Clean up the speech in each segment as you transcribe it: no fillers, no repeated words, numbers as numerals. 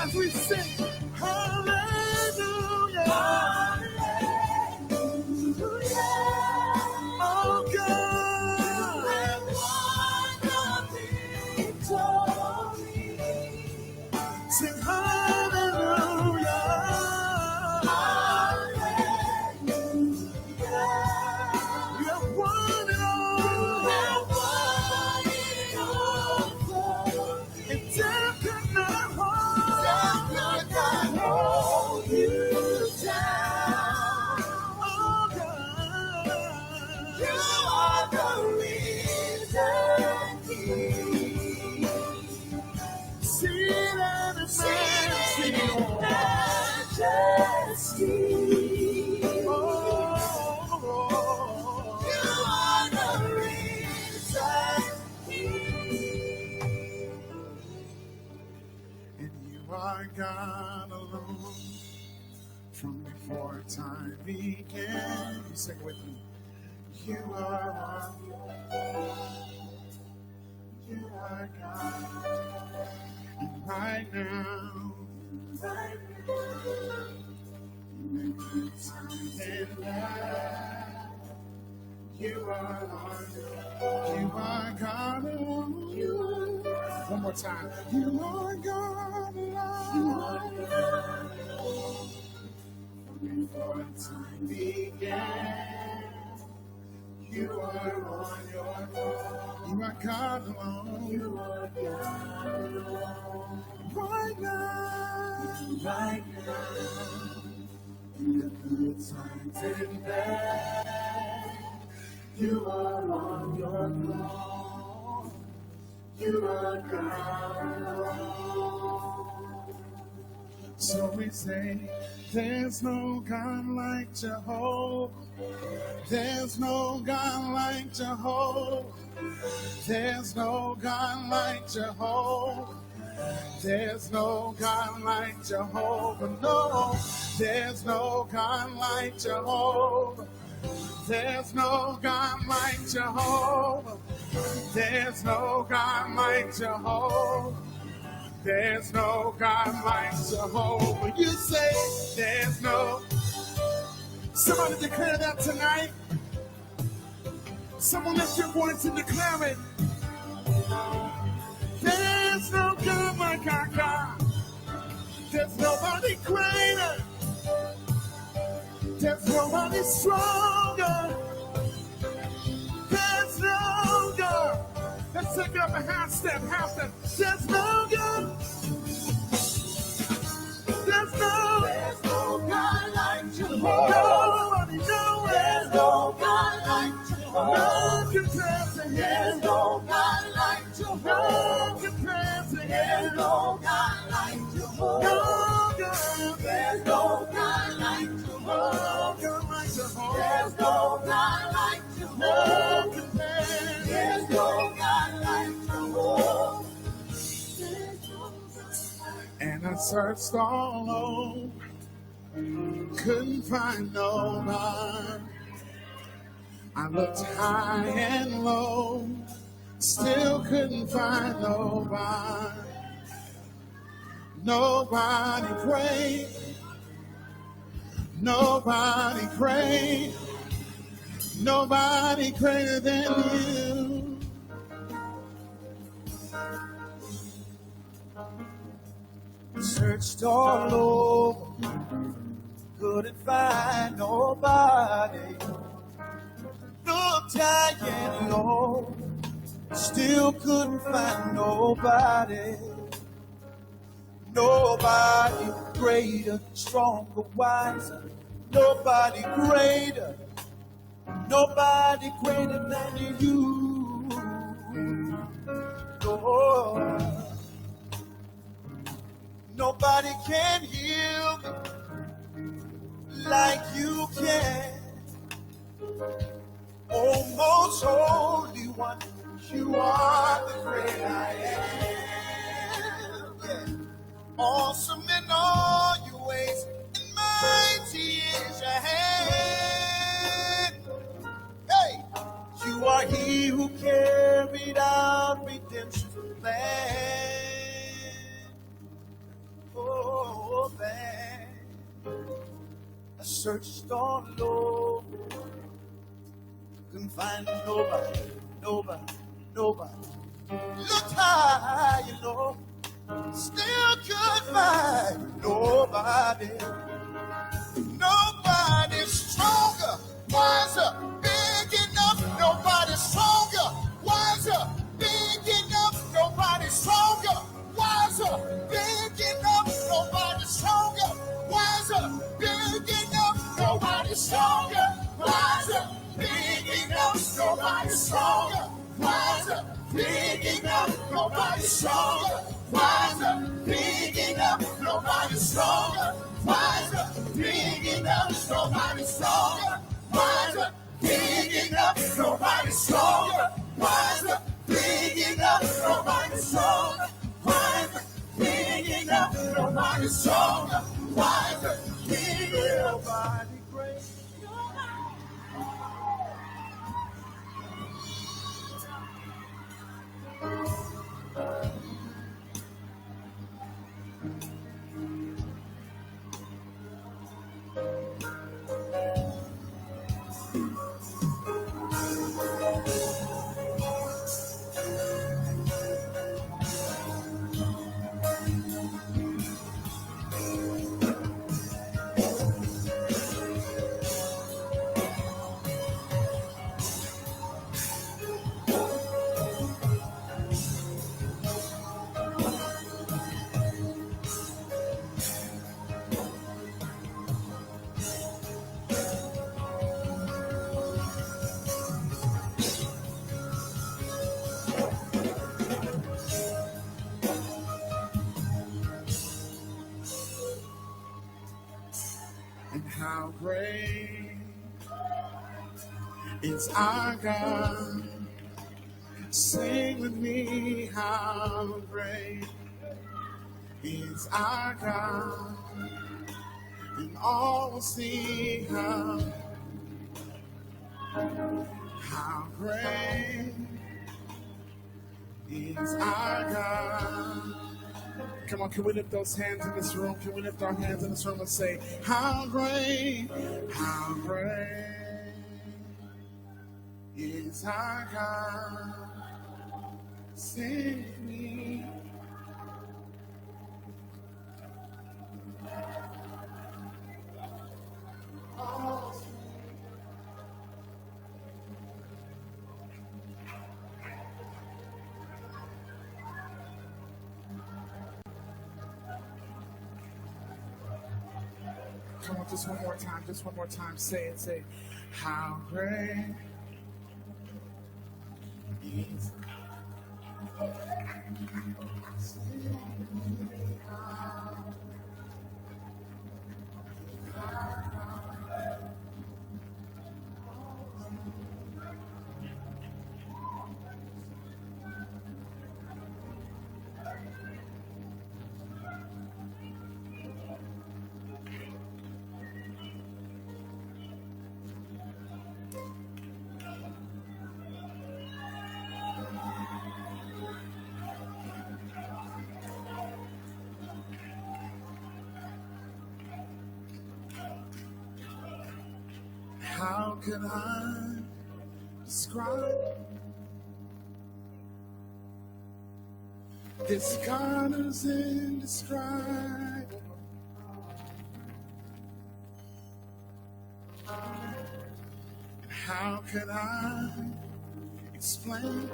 as we sing, hallelujah. Hallelujah. Oh God, you have won the victory. Sing hallelujah. Hallelujah. You have won it all. You have won it all. And death could not hold you down. Oh God, you are the risen King. Seated in majesty. Oh, you are the risen King. And you are God alone from before time began. You sing with me. You are one. You are God. And right now, you make good times and bad. You are one. You are God alone. One more time. You are God alone. You are God alone. Before time began, you are on your throne. You are God alone. You are God alone. Right now, in the good times and bad, you are on your throne. You are God alone. So we say, there's no God like Jehovah. There's no God like Jehovah. There's no God like Jehovah. There's no God like Jehovah. No, there's no God like Jehovah. There's no God like Jehovah. There's no God like Jehovah. There's no God like Jehovah. You say there's no. Somebody declare that tonight. Someone lift your voice and declare it. There's no God like our God. There's nobody greater. There's nobody stronger. There's no God. Let's take it up a half step, half step. There's no God. There's no God like Jehovah. Nobody knows. There's no God like Jehovah. No compares to him. There's no God like Jehovah. No compares to him. There's no God like Jehovah. No God. There's no God like Jehovah. No God like Jehovah. There's no God like Jehovah. No compares. There's no God like Jehovah. And I searched all over, couldn't find nobody. I looked high and low, still couldn't find nobody. Nobody great, nobody great, nobody greater than you. Searched all over, couldn't find nobody. Looked high and low, still couldn't find nobody. Nobody greater, stronger, wiser. Nobody greater, nobody greater than you. Oh. Nobody can heal me like you can. Oh, most holy one, you are the great I am. Yeah. Awesome in all your ways, and mighty is your hand. Hey, you are he who carried out redemption's plan. Oh, I searched all over, couldn't find nobody, nobody, nobody. Looked high, you know, still couldn't find nobody. Nobody's stronger, wiser, big enough. Nobody's stronger, wiser, big enough. Nobody's stronger, wiser, big enough. Nobody's stronger, wiser, big enough. Nobody's stronger, wiser, big enough. Nobody's stronger, wiser, big enough. Nobody's stronger, wiser, big enough. Nobody's stronger, wiser, big enough. Nobody's stronger, wiser, big enough. Nobody's stronger, wiser, big enough. Nobody's stronger, wiser, big enough. Nobody's stronger, wiser, big enough. Nobody great. And how great is our God? Sing with me, how great is our God? And all will see how great is our God. Come on, can we lift those hands in this room? Can we lift our hands in this room and say, how great is our God? Sing with me. Come on, just one more time, say it, say, how great is how can I describe this God is indescribable? And how can I explain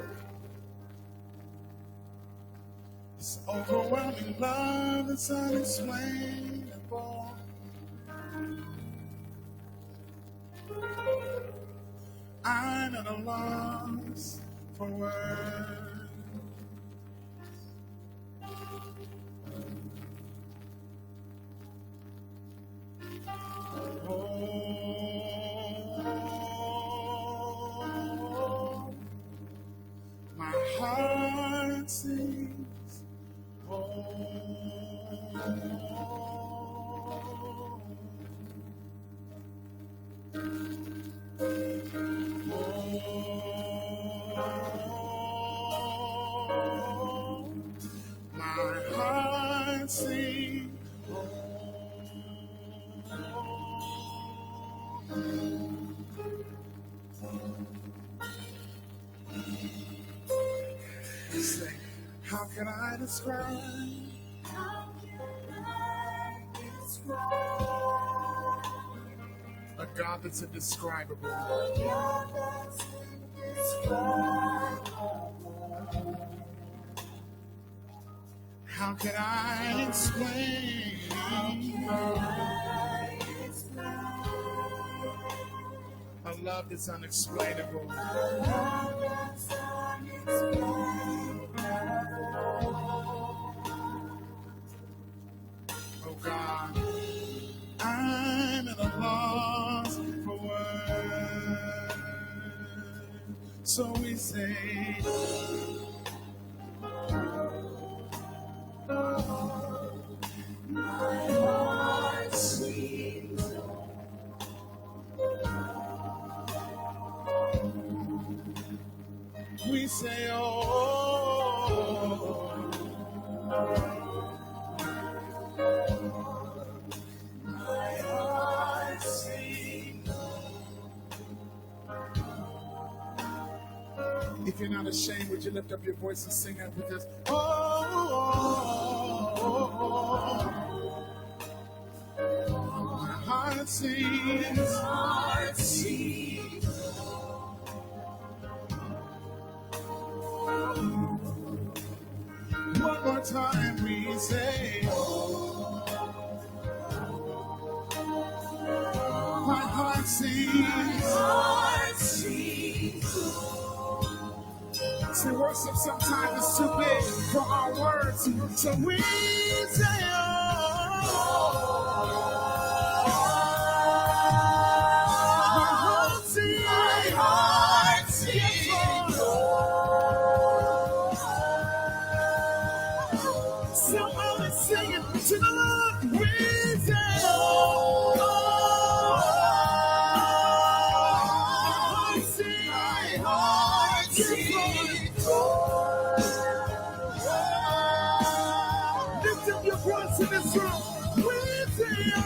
this overwhelming love that's unexplainable? I'm at a loss for words. Oh, my heart sings. My heart sings. can I describe? How can I describe a God that's indescribable? A God that's indescribable. How can I explain? How can I explain a love that's unexplainable? A love that's unexplainable. Oh God, I'm at a loss for words. So we say, my heart sings on. We say, oh, my heart sings on. If you're not ashamed, would you lift up your voice and sing out with us? My heart sings. One more time we say, my heart sings. See, worship sometimes is too big for our words, so we say, my heart sings. Somebody sing it to the Lord. We say, my heart sings. Lift up your voice in this room. We say, my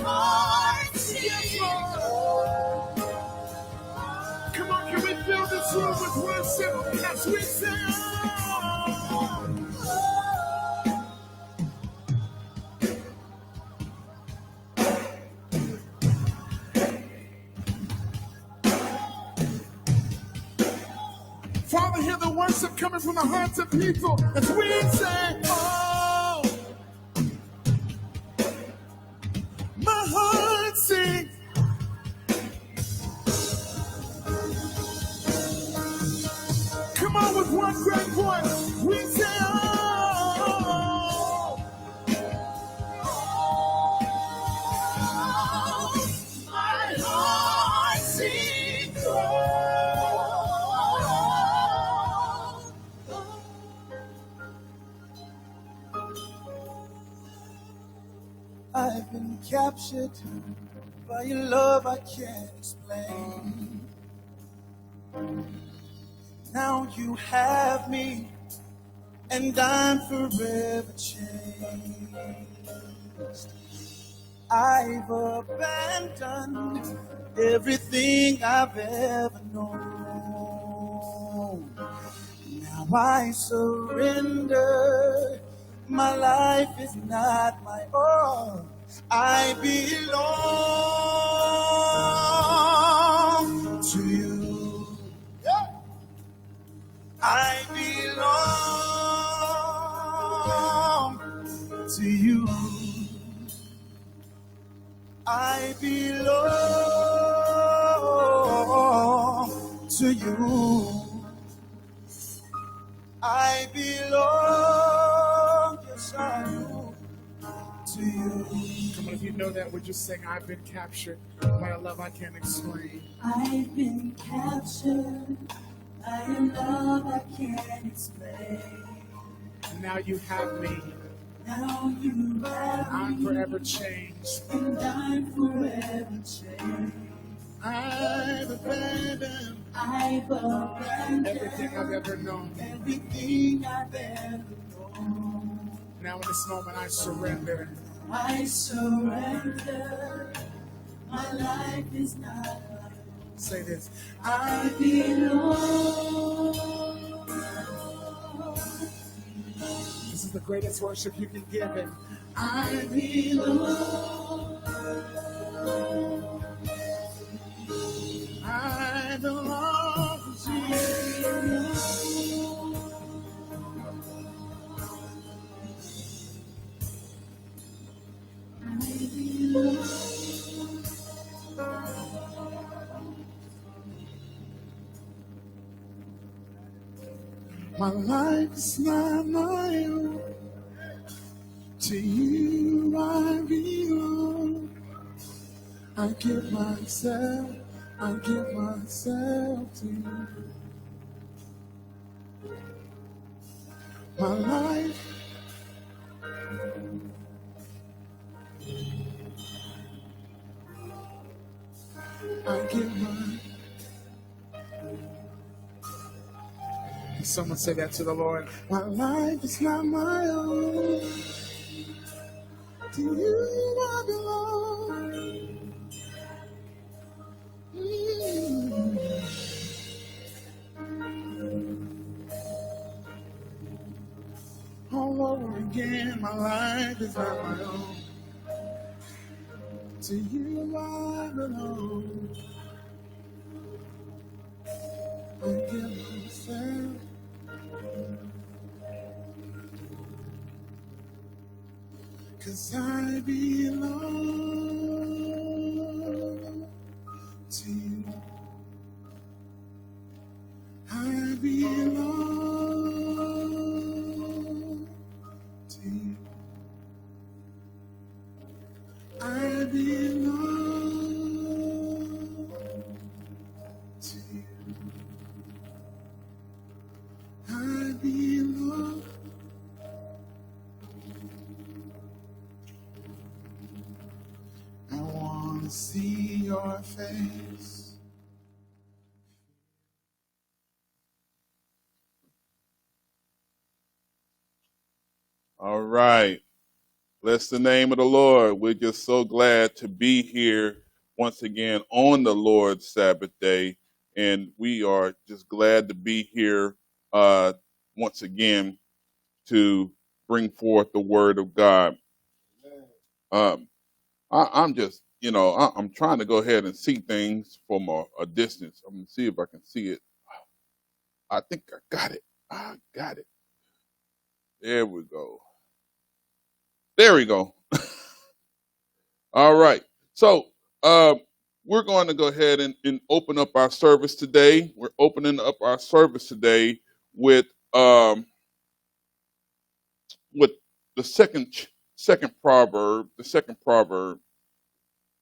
heart sings. Come on, can we fill this room with worship as we say, Father, hear the worship coming from the hearts of people as we say, oh, my heart sings. Come on with one great voice. We say, oh, my heart sings. I've been captured by your love I can't explain. Now you have me, and I'm forever changed. I've abandoned everything I've ever known. Now I surrender. My life is not my own. I belong to you. I belong to you. I belong to you. I belong, yes I do, to you. Come on, if you know that, would you sing, I've been captured by a love I can't explain. I've been captured by a love I can't explain. Now you have me. Now you have I'm me. Forever changed. And I'm forever changed. I've abandoned everything I've ever known. Everything I've ever known. Now in this moment I surrender. I surrender. My life is not my Say this. I belong. This is the greatest worship you can give him. I belong. I belong to Jesus. My life is not my own. To you I belong. I give myself to you. My life, I give my. Can someone say that to the Lord? My life is not my own. To you I belong. All over again, my life is not my own. To you I belong. I give myself. 'Cause I belong to you. I belong to you. I belong to you. I belong. I want to see your face. All right. Bless the name of the Lord. We're just so glad to be here once again on the Lord's Sabbath day. And we are just glad to be here once again to bring forth the word of God. I'm just, I'm trying to go ahead and see things from a distance. I'm going to see if I can see it. I think I got it. I got it. There we go. There we go. All right. So we're going to go ahead and open up our service today. We're opening up our service today with the second proverb. The second proverb.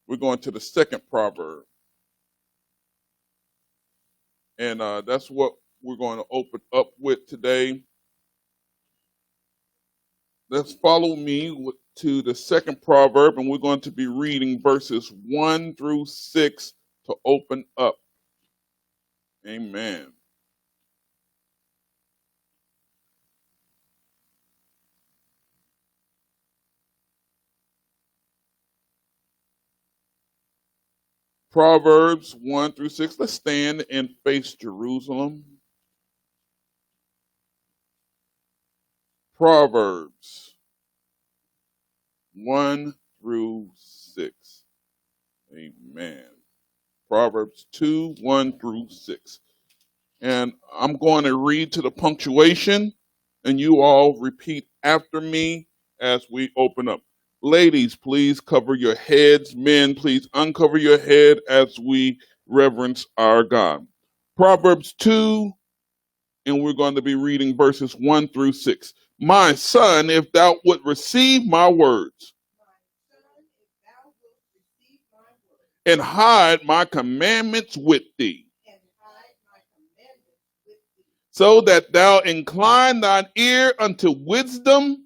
We're going to the second proverb, and that's what we're going to open up with today. Let's follow me to the second proverb, and we're going to be reading verses 1 through 6 to open up. Amen. Proverbs 1 through 6. Let's stand and face Jerusalem. Proverbs 1 through 6. Amen. Proverbs 2, 1 through 6. And I'm going to read to the punctuation, and you all repeat after me as we open up. Ladies, please cover your heads. Men, please uncover your head as we reverence our God. Proverbs 2, and we're going to be reading verses 1 through 6. My son, if thou would receive my words, and hide my commandments with thee, so that thou incline thine ear unto wisdom,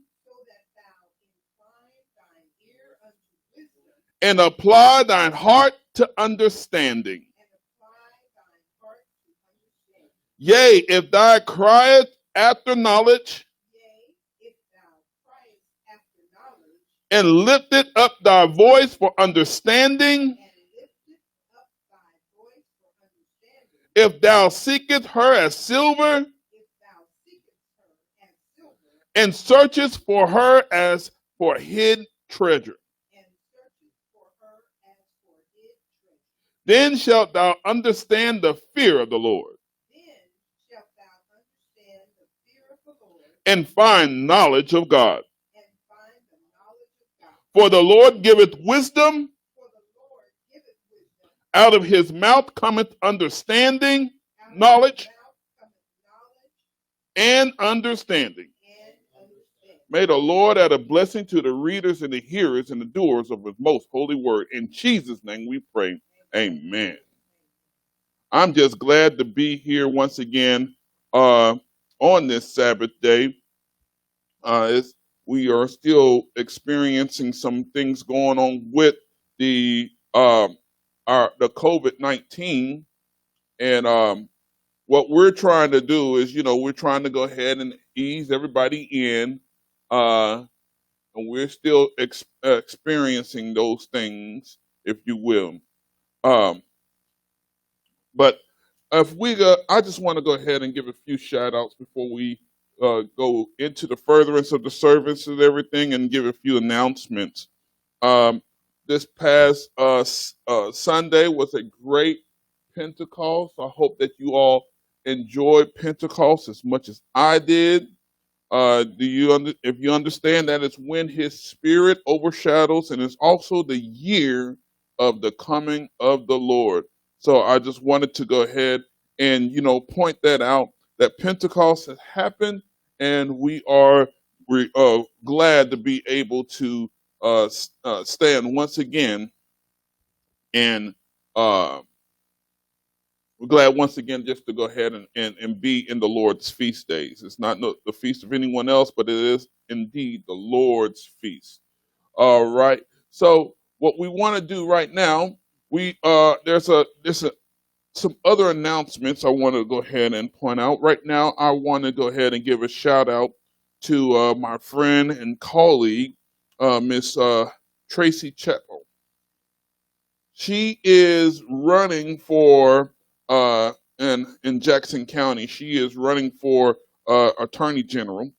and apply thine heart to understanding. Yea, if thou criest after knowledge, and lifted up thy voice for understanding, If thou seekest her as silver, and searchest for her as for hid treasure, then shalt thou understand the fear of the Lord, and find knowledge of God. For the Lord giveth wisdom, out of his mouth cometh understanding, knowledge, and understanding. May the Lord add a blessing to the readers and the hearers and the doers of his most holy word. In Jesus' name we pray. Amen. I'm just glad to be here once again on this Sabbath day. We are still experiencing some things going on with the COVID-19, and what we're trying to do is, we're trying to go ahead and ease everybody in, and we're still experiencing those things, if you will. But if we go, I just want to go ahead and give a few shout outs before we go into the furtherance of the service and everything, and give a few announcements. This past Sunday was a great Pentecost. I hope that you all enjoyed Pentecost as much as I did. If you understand that it's when his spirit overshadows, and it's also the year of the coming of the Lord. So I just wanted to go ahead and, point that out, that Pentecost has happened, and we're glad to be able to stand once again, and we're glad once again just to go ahead and be in the Lord's feast days. It's not the feast of anyone else, but it is indeed the Lord's feast. All right. So what we want to do right now, there's some other announcements I want to go ahead and point out. Right now, I want to go ahead and give a shout out to my friend and colleague, Miss Tracy Chetwell. She is running for in Jackson County. She is running for Attorney General.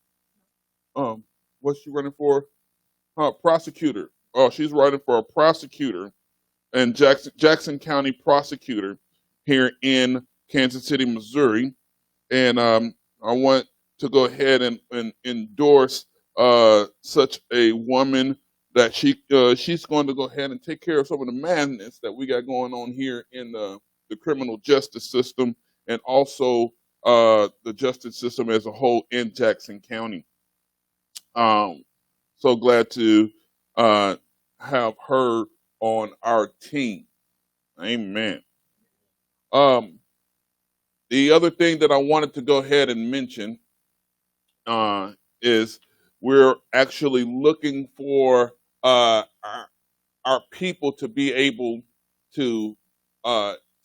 What's she running for? Prosecutor. Oh, she's running for a prosecutor, and Jackson County prosecutor here in Kansas City, Missouri. And I want to go ahead and endorse such a woman, that she's going to go ahead and take care of some of the madness that we got going on here in the criminal justice system, and also the justice system as a whole in Jackson County. So glad to have her on our team. Amen. The other thing that I wanted to go ahead and mention is we're actually looking for our people to be able to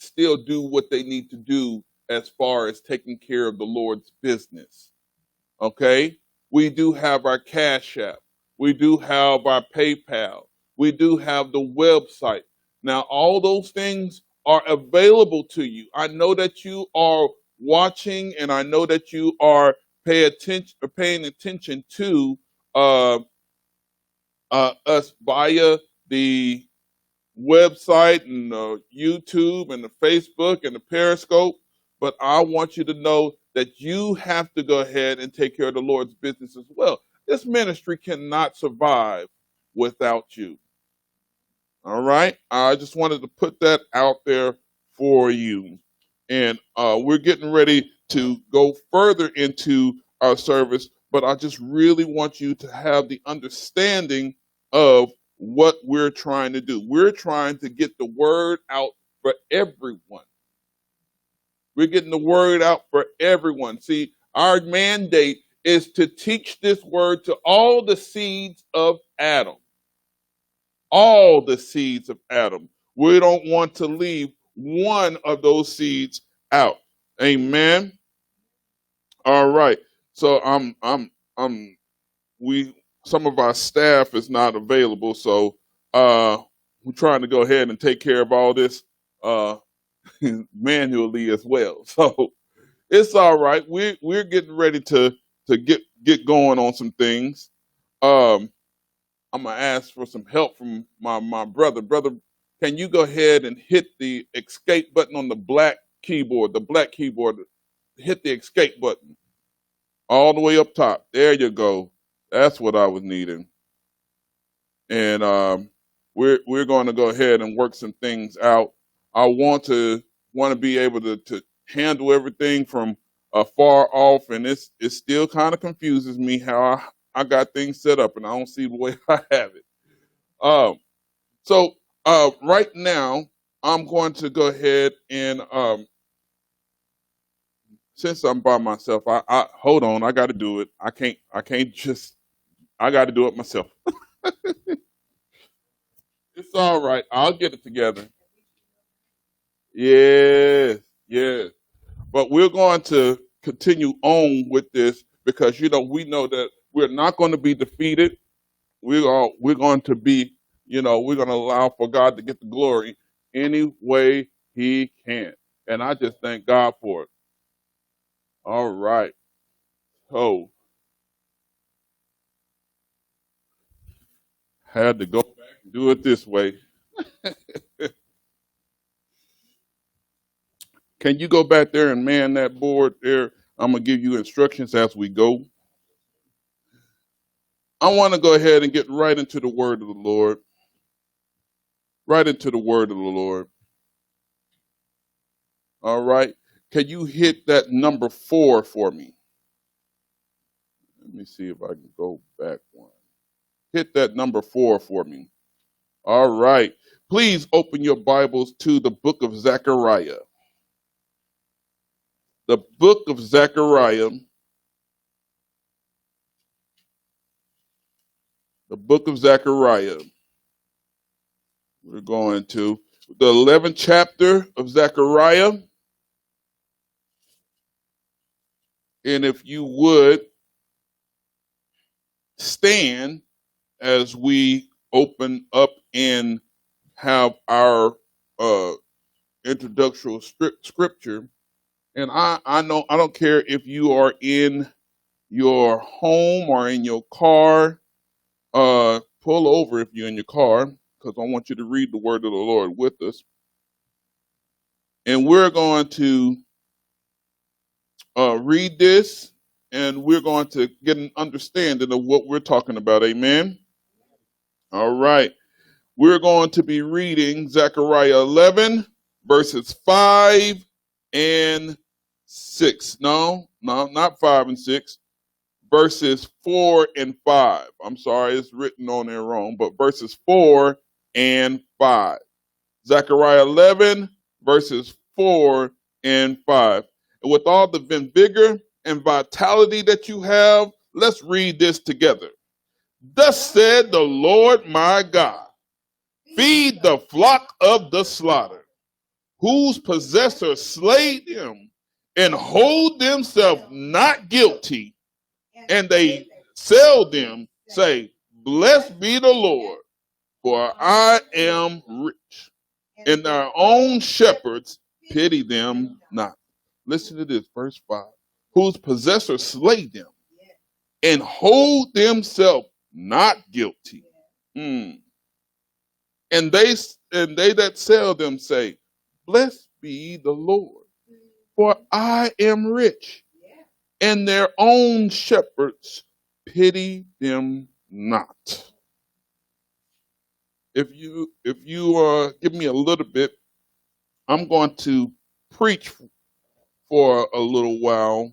still do what they need to do as far as taking care of the Lord's business. Okay? We do have our Cash App. We do have our PayPal. We do have the website. Now, all those things are available to you. I know that you are watching, and I know that you are paying attention to us via the website and YouTube and the Facebook and the Periscope. But I want you to know that you have to go ahead and take care of the Lord's business as well. This ministry cannot survive without you. All right? I just wanted to put that out there for you. And we're getting ready to go further into our service, but I just really want you to have the understanding of what we're trying to do. We're trying to get the word out for everyone. We're getting the word out for everyone. See, our mandate is to teach this word to all the seeds of Adam. All the seeds of Adam. We don't want to leave one of those seeds out. Amen. All right. So some of our staff is not available, so we're trying to go ahead and take care of all this manually as well. So it's all right. We're getting ready to get going on some things. Um, I'm gonna ask for some help from my brother. Brother, can you go ahead and hit the escape button on the black keyboard? The black keyboard. Hit the escape button all the way up top. There you go. That's what I was needing. And we're going to go ahead and work some things out. I want to be able to handle everything from far off, and it still kind of confuses me how I got things set up, and I don't see the way I have it. So right now, I'm going to go ahead and since I'm by myself, I hold on. I got to do it. I can't just. I got to do it myself. It's all right. I'll get it together. Yes, yes. But we're going to continue on with this because we know that we're not going to be defeated. We're going to be, we're going to allow for God to get the glory any way He can, and I just thank God for it. All right. So had to go back and do it this way. Can you go back there and man that board there? I'm going to give you instructions as we go. I want to go ahead and get right into the word of the Lord. Right into the word of the Lord. All right. Can you hit that number 4 for me? Let me see if I can go back one. Hit that number 4 for me. All right. Please open your Bibles to the book of Zechariah. The book of Zechariah. The book of Zechariah. We're going to the 11th chapter of Zechariah. And if you would stand as we open up and have our introductory scripture. And I know I don't care if you are in your home or in your car. Pull over if you're in your car, because I want you to read the word of the Lord with us. And we're going to read this, and we're going to get an understanding of what we're talking about. Amen. All right. We're going to be reading Zechariah 11, verses 5 and 6. No, not 5 and 6. Verses 4 and 5. I'm sorry, it's written on there wrong, but verses 4 and 5. Zechariah 11, verses 4 and 5. And with all the vigor and vitality that you have, let's read this together. Thus said the Lord my God, feed the flock of the slaughter, whose possessor slayed them, and hold themselves not guilty, and they sell them, say, blessed be the Lord, for I am rich, and their own shepherds pity them not. Listen to this, verse 5. Whose possessor slay them, and hold themselves not guilty. And they that sell them say, blessed be the Lord, for I am rich, and their own shepherds pity them not. If you give me a little bit, I'm going to preach for a little while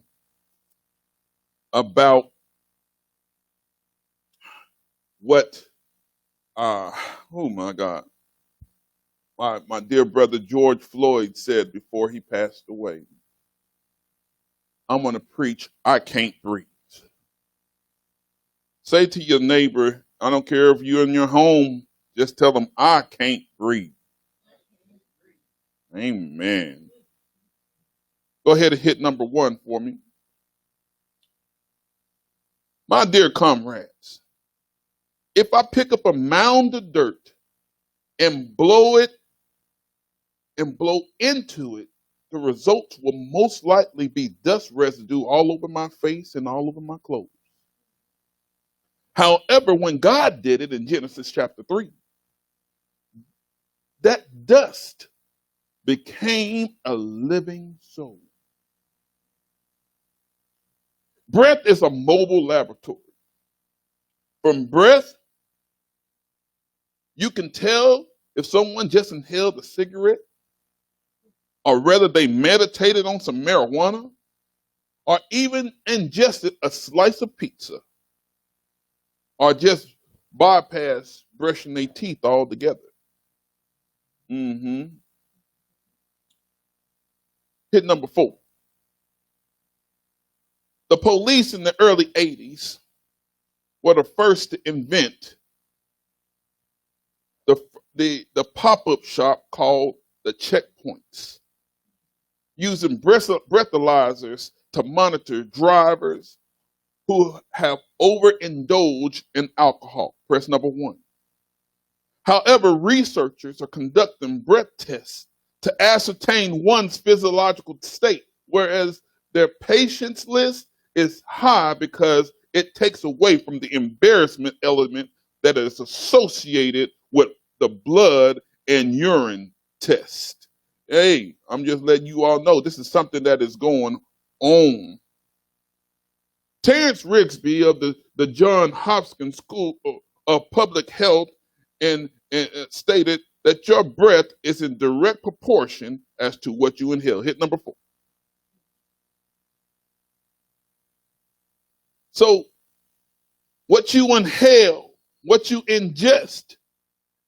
about what oh my God, my dear brother George Floyd said before he passed away. I'm going to preach, I can't breathe. Say to your neighbor, I don't care if you're in your home, just tell them, I can't breathe. Amen. Go ahead and hit number 1 for me. My dear comrades, if I pick up a mound of dirt and blow it and blow into it, the results will most likely be dust residue all over my face and all over my clothes. However, when God did it in Genesis chapter 3, that dust became a living soul. Breath is a mobile laboratory. From breath, you can tell if someone just inhaled a cigarette, or whether they meditated on some marijuana, or even ingested a slice of pizza, or just bypassed brushing their teeth altogether. Hit number 4. The police in the early 80s were the first to invent the pop-up shop called the checkpoints, using breathalyzers to monitor drivers who have overindulged in alcohol. Press number 1. However, researchers are conducting breath tests to ascertain one's physiological state, whereas their patients list is high because it takes away from the embarrassment element that is associated with the blood and urine test. Hey, I'm just letting you all know this is something that is going on. Terrence Rigsby of the Johns Hopkins School of Public Health and stated that your breath is in direct proportion as to what you inhale. Hit number 4. So what you inhale, what you ingest,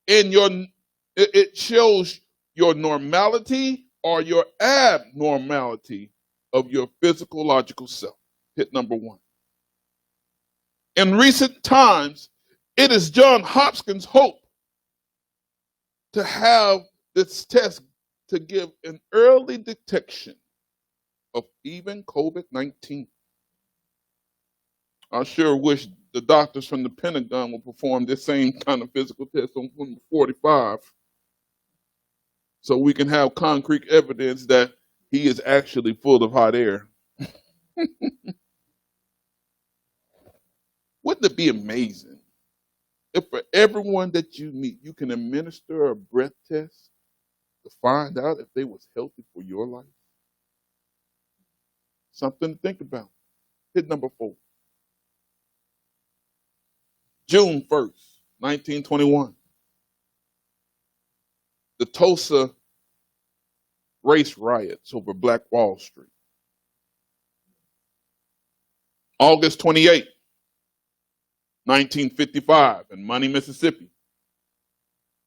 it shows your normality or your abnormality of your physiological self. Hit number 1. In recent times, it is Johns Hopkins' hope to have this test to give an early detection of even COVID-19. I sure wish the doctors from the Pentagon would perform this same kind of physical test on 45 so we can have concrete evidence that he is actually full of hot air. Wouldn't it be amazing if for everyone that you meet, you can administer a breath test to find out if they was healthy for your life? Something to think about. Hit number 4. June 1st, 1921. The Tulsa race riots over Black Wall Street. August 28th, 1955, in Money, Mississippi.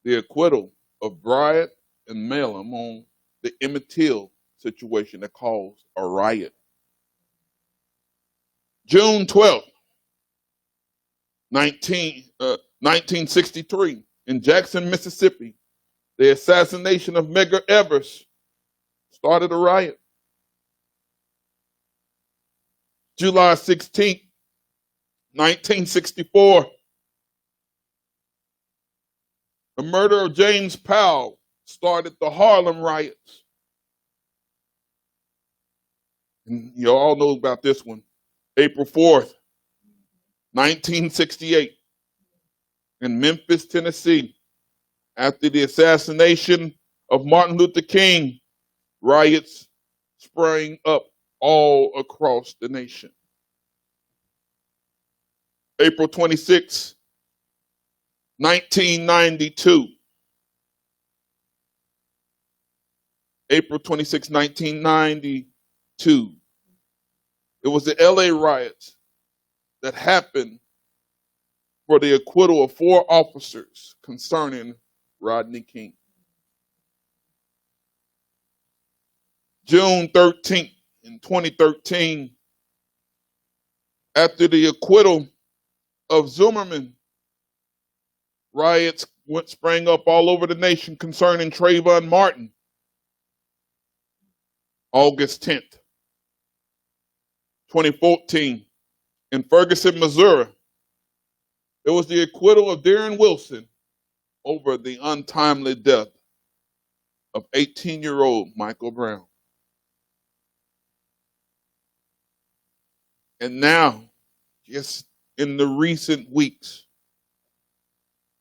The acquittal of Bryant and Malum on the Emmett Till situation that caused a riot. June 12th, 1963, in Jackson, Mississippi, the assassination of Medgar Evers started a riot. July 16th, 1964, the murder of James Powell started the Harlem riots. And you all know about this one. April 4th, 1968, in Memphis, Tennessee, after the assassination of Martin Luther King, riots sprang up all across the nation. April 26, 1992. April 26, 1992. It was the LA riots that happened for the acquittal of 4 officers concerning Rodney King. June 13th, in 2013, after the acquittal of Zimmerman, riots sprang up all over the nation concerning Trayvon Martin. August 10th, 2014, in Ferguson, Missouri, it was the acquittal of Darren Wilson over the untimely death of 18-year-old Michael Brown. And now, just in the recent weeks,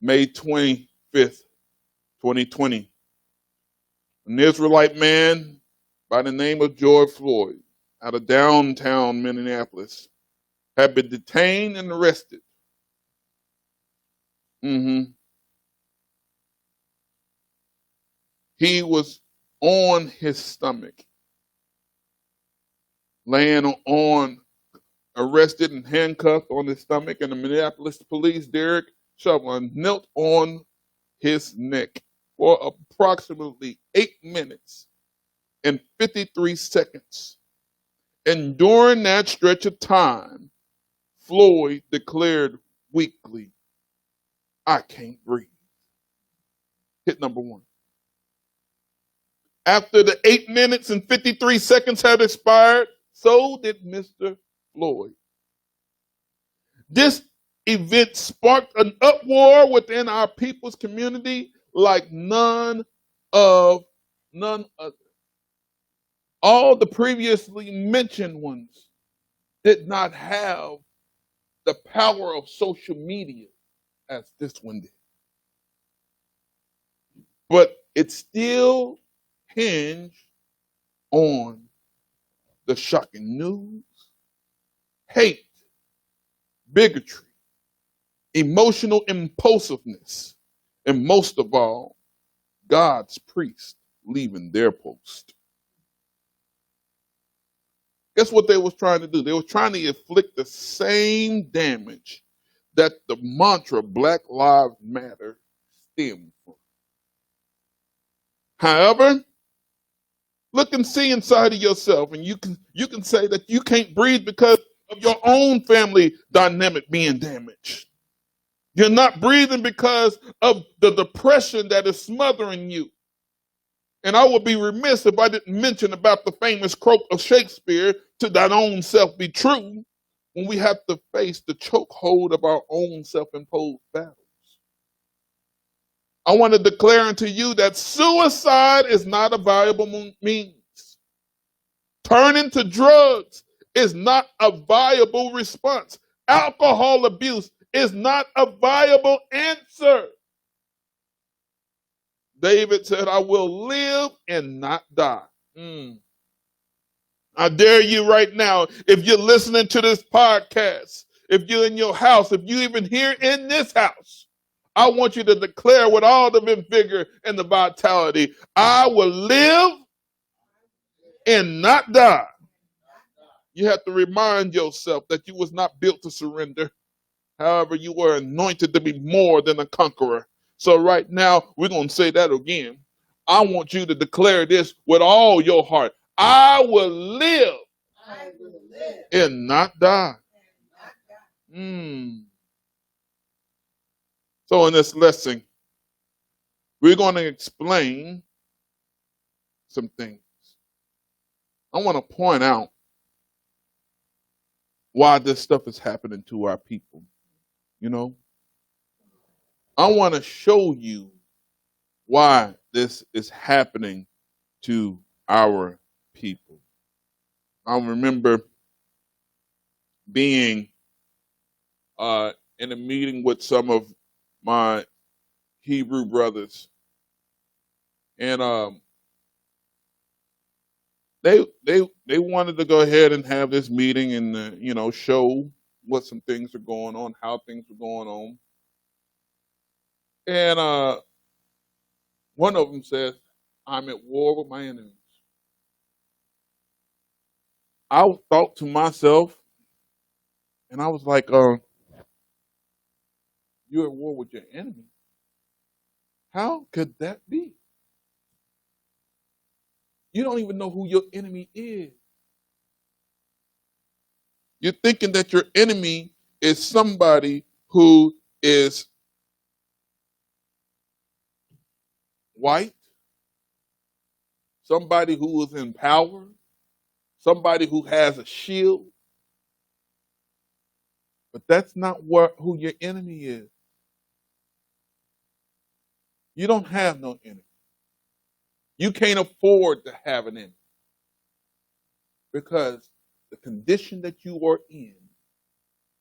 May 25th, 2020, an Israelite man by the name of George Floyd out of downtown Minneapolis had been detained and arrested. He was on his stomach, laying on, arrested and handcuffed on his stomach, and the Minneapolis police, Derek Chauvin, knelt on his neck for approximately 8 minutes and 53 seconds. And during that stretch of time, Floyd declared weakly, "I can't breathe." Hit number one. After the 8 minutes and 53 seconds had expired, so did Mr. Floyd. This event sparked an uproar within our people's community like none other. All the previously mentioned ones did not have the power of social media as this one did. But it still hinged on the shocking news, hate, bigotry, emotional impulsiveness, and most of all, God's priests leaving their post. Guess what they was trying to do? They were trying to inflict the same damage that the mantra Black Lives Matter stemmed from. However, look and see inside of yourself, and you can say that you can't breathe because of your own family dynamic being damaged. You're not breathing because of the depression that is smothering you. And I would be remiss if I didn't mention about the famous quote of Shakespeare, "To thine own self be true," when we have to face the chokehold of our own self-imposed battles. I want to declare unto you that suicide is not a viable means. Turning to drugs is not a viable response. Alcohol abuse is not a viable answer. David said, "I will live and not die." I dare you right now, if you're listening to this podcast, if you're in your house, if you're even here in this house, I want you to declare with all the vigor and the vitality, "I will live and not die." You have to remind yourself that you was not built to surrender. However, you were anointed to be more than a conqueror. So right now, we're going to say that again. I want you to declare this with all your heart. I will live and not die. So in this lesson, we're going to explain some things. I want to point out why this stuff is happening to our people. I want to show you why this is happening to our people. I remember being in a meeting with some of my Hebrew brothers, and they wanted to go ahead and have this meeting and show what some things are going on, how things are going on. And one of them says, "I'm at war with my enemies." I thought to myself, and I was like, "You're at war with your enemy? How could that be? You don't even know who your enemy is. You're thinking that your enemy is somebody who is white, somebody who is in power, somebody who has a shield. But that's not who your enemy is. You don't have no enemy. You can't afford to have an enemy because the condition that you are in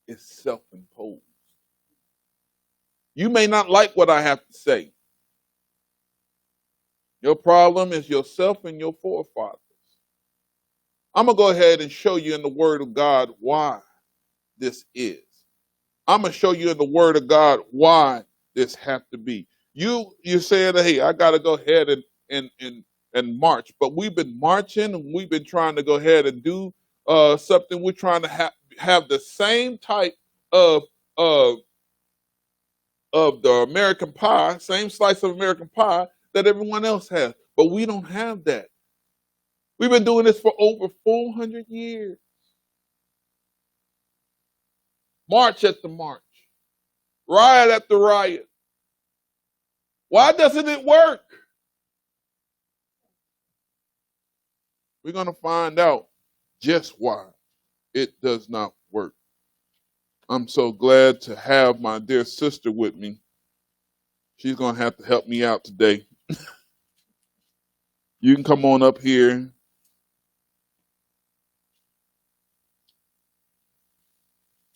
is self-imposed. You may not like what I have to say. Your problem is yourself and your forefathers. I'm going to go ahead and show you in the Word of God why this is. I'm going to show you in the Word of God why this have to be. You're saying, hey, I got to go ahead and march. But we've been marching and we've been trying to go ahead and do something. We're trying to have the same type of the American pie, same slice of American pie that everyone else has. But we don't have that. We've been doing this for over 400 years. March at the march. Riot at the riot. Why doesn't it work? We're going to find out just why it does not work. I'm so glad to have my dear sister with me. She's going to have to help me out today. You can come on up here.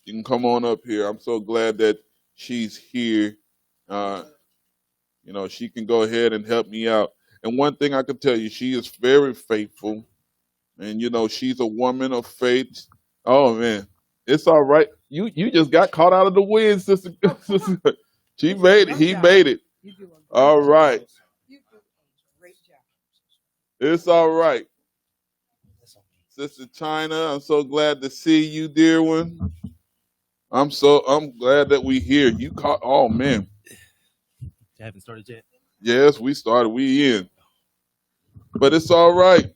You can come on up here. I'm so glad that she's here. She can go ahead and help me out. And one thing I can tell you, she is very faithful. And, she's a woman of faith. Oh, man. It's all right. You just got caught out of the wind, sister. She made it. He made it. All right. You do a great job. It's all right. Sister China, I'm so glad to see you, dear one. I'm glad that we here. You caught, oh, man. You haven't started yet? Yes, we started. We in. But it's all right.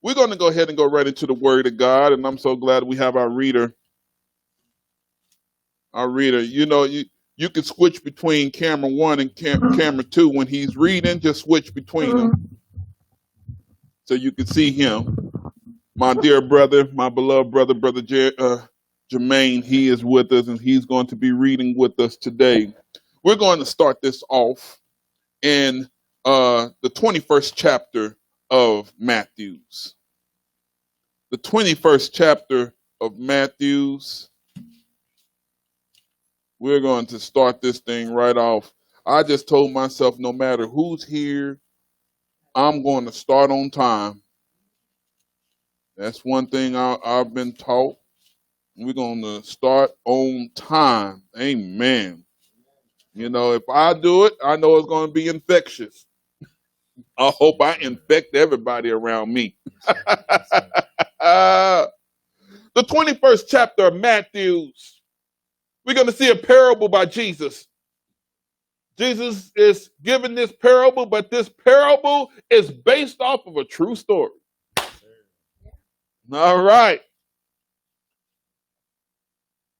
We're going to go ahead and go right into the Word of God, and I'm so glad we have our reader. You can switch between camera 1 and camera 2. When he's reading, just switch between them so you can see him. My dear brother, my beloved brother Jermaine, he is with us, and he's going to be reading with us today. We're going to start this off in the 21st chapter of Matthew's. The 21st chapter of Matthew's. We're going to start this thing right off. I just told myself no matter who's here, I'm going to start on time. That's one thing I've been taught. We're going to start on time. Amen. If I do it, I know it's going to be infectious. I hope I infect everybody around me. The 21st chapter of Matthew's. We're going to see a parable by Jesus. Jesus is giving this parable, but this parable is based off of a true story. All right.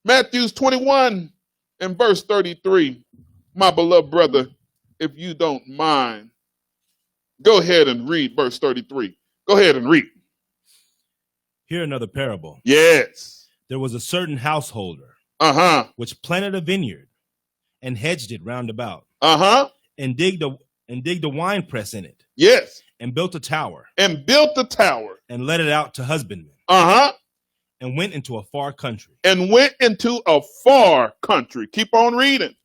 Matthew's 21 and verse 33. My beloved brother, if you don't mind, go ahead and read verse 33. Go ahead and read. Hear another parable. Yes. There was a certain householder which planted a vineyard and hedged it round about. And digged a wine press in it. Yes. And built a tower. And let it out to husbandmen. And went into a far country. Keep on reading.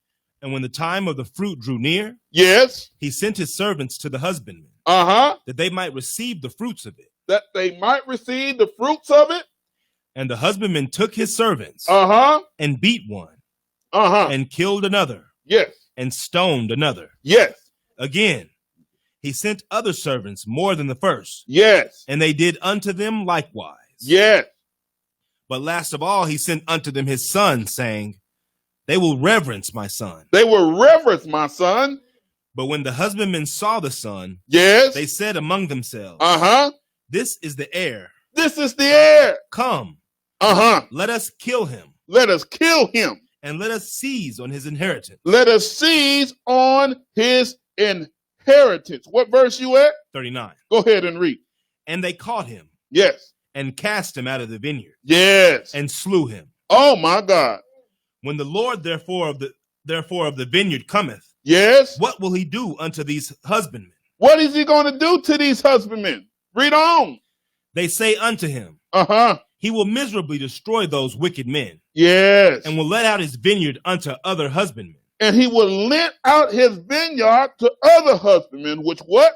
And when the time of the fruit drew near, yes, he sent his servants to the husbandmen, that they might receive the fruits of it. And the husbandman took his servants, and beat one, and killed another, yes, and stoned another, yes. Again, he sent other servants more than the first, yes, and they did unto them likewise, yes. But last of all, he sent unto them his son, saying, They will reverence my son. But when the husbandmen saw the son, yes, they said among themselves, This is the heir. Come, let us kill him. And let us seize on his inheritance. What verse you at? 39. Go ahead and read. And they caught him. Yes. And cast him out of the vineyard. Yes. And slew him. Oh my God. When the Lord therefore of the vineyard cometh, yes, what will he do unto these husbandmen? What is he going to do to these husbandmen? Read on. They say unto him, he will miserably destroy those wicked men. Yes. And will let out his vineyard unto other husbandmen. And he will lend out his vineyard to other husbandmen, which what?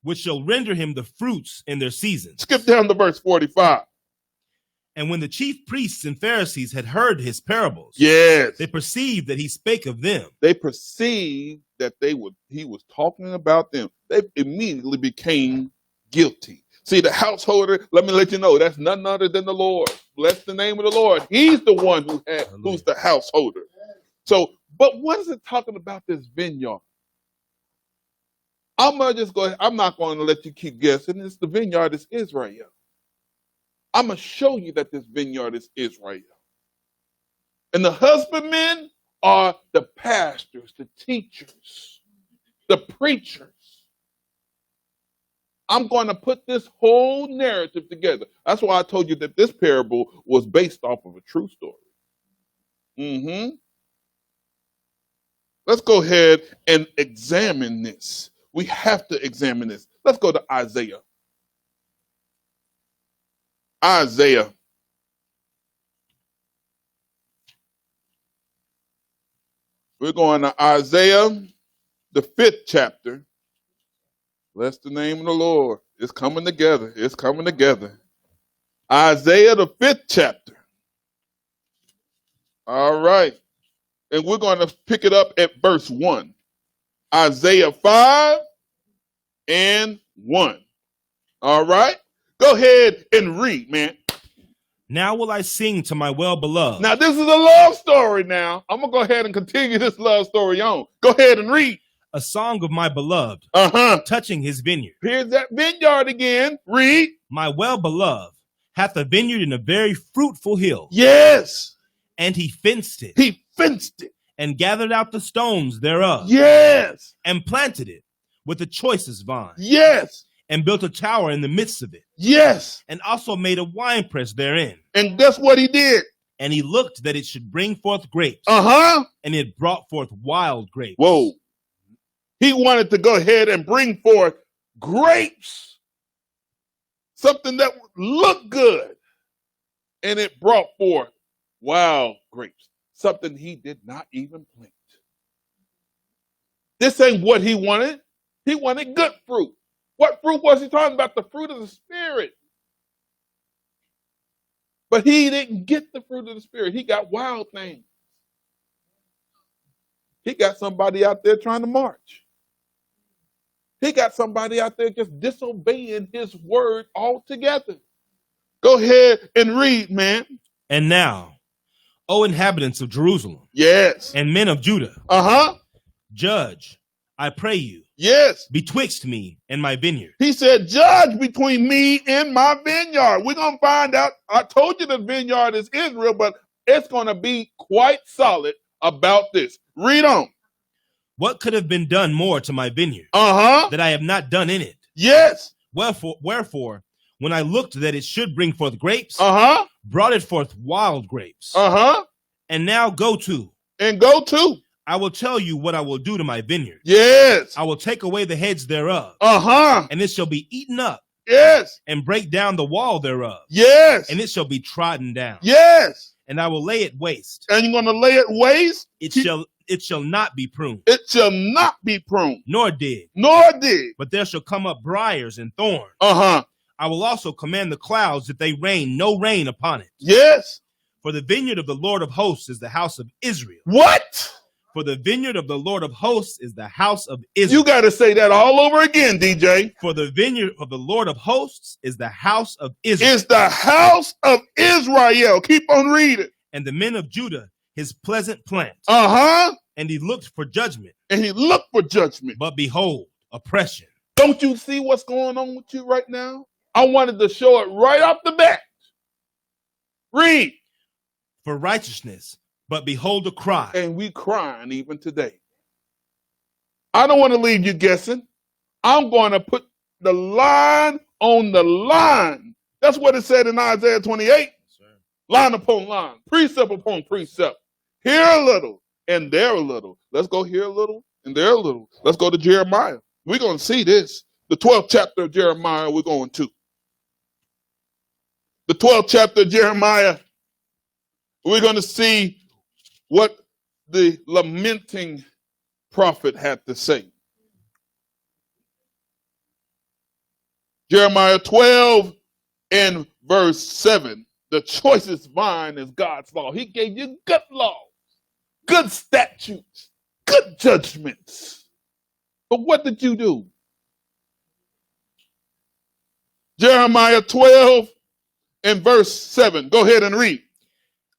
Which shall render him the fruits in their seasons. Skip down to verse 45. And when the chief priests and Pharisees had heard his parables, yes, they perceived that he spake of them. They perceived that he was talking about them. They immediately became guilty. See, the householder, let me let you know, that's none other than the Lord. Bless the name of the Lord. He's the one who's the householder. So, but what is it talking about this vineyard? I'm not going to let you keep guessing. It's the vineyard is Israel. I'm going to show you that this vineyard is Israel. And the husbandmen are the pastors, the teachers, the preachers. I'm going to put this whole narrative together. That's why I told you that this parable was based off of a true story. Let's go ahead and examine this. We have to examine this. Let's go to Isaiah. Isaiah. We're going to Isaiah, the 5th chapter. Bless the name of the Lord. It's coming together. It's coming together. Isaiah, the 5th chapter. All right. And we're going to pick it up at verse 1. Isaiah 5 and 1. All right. Go ahead and read, man. Now will I sing to my well-beloved. Now, this is a love story now. I'm going to go ahead and continue this love story on. Go ahead and read. A song of my beloved, touching his vineyard. Here's that vineyard again. Read. My well-beloved hath a vineyard in a very fruitful hill. Yes. And he fenced it. He fenced it. And gathered out the stones thereof. Yes. And planted it with the choicest vine. Yes. And built a tower in the midst of it. Yes. And also made a winepress therein. And that's what he did. And he looked that it should bring forth grapes. And it brought forth wild grapes. Whoa. He wanted to go ahead and bring forth grapes. Something that would look good. And it brought forth wild grapes. Something he did not even plant. This ain't what he wanted. He wanted good fruit. What fruit was he talking about? The fruit of the Spirit. But he didn't get the fruit of the Spirit. He got wild things. He got somebody out there trying to march. He got somebody out there just disobeying his word altogether. Go ahead and read, man. And now, O inhabitants of Jerusalem. Yes. And men of Judah. Judge, I pray you. Yes. Betwixt me and my vineyard. He said, judge between me and my vineyard. We're going to find out. I told you the vineyard is Israel, but it's going to be quite solid about this. Read on. What could have been done more to my vineyard that I have not done in it? Yes. Wherefore, when I looked that it should bring forth grapes, brought it forth wild grapes. And now go to. I will tell you what I will do to my vineyard. Yes. I will take away the heads thereof. And it shall be eaten up. Yes. And break down the wall thereof. Yes. And it shall be trodden down. Yes. And I will lay it waste. And you're going to lay it waste? It shall not be pruned. It shall not be pruned. Nor dig. But there shall come up briars and thorns. I will also command the clouds that they rain no rain upon it. Yes. For the vineyard of the Lord of hosts is the house of Israel. What? For the vineyard of the Lord of hosts is the house of Israel. You got to say that all over again, DJ. For the vineyard of the Lord of hosts is the house of Israel. It's the house of Israel. Keep on reading. And the men of Judah, his pleasant plant. And he looked for judgment. But behold, oppression. Don't you see what's going on with you right now? I wanted to show it right off the bat. Read. For righteousness, but behold a cry. And we crying even today. I don't want to leave you guessing. I'm going to put the line on the line. That's what it said in Isaiah 28. Line upon line, precept upon precept. Here a little and there a little. Let's go here a little and there a little. Let's go to Jeremiah. We're going to see this. The 12th chapter of Jeremiah, we're going to. The 12th chapter of Jeremiah, we're going to see what the lamenting prophet had to say. Jeremiah 12 and verse 7. The choicest vine is God's law. He gave you good laws, good statutes, good judgments. But what did you do? Jeremiah 12 and verse 7. Go ahead and read.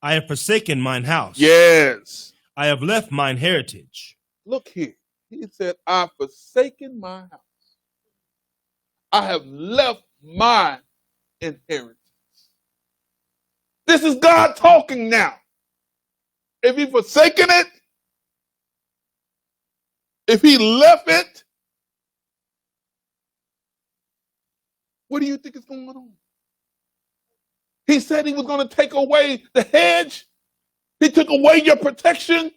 I have forsaken mine house. Yes. I have left mine heritage. Look here. He said, I've forsaken my house. I have left my inheritance. This is God talking now. If he forsaken it, if he left it, what do you think is going on? He said he was going to take away the hedge. He took away your protection.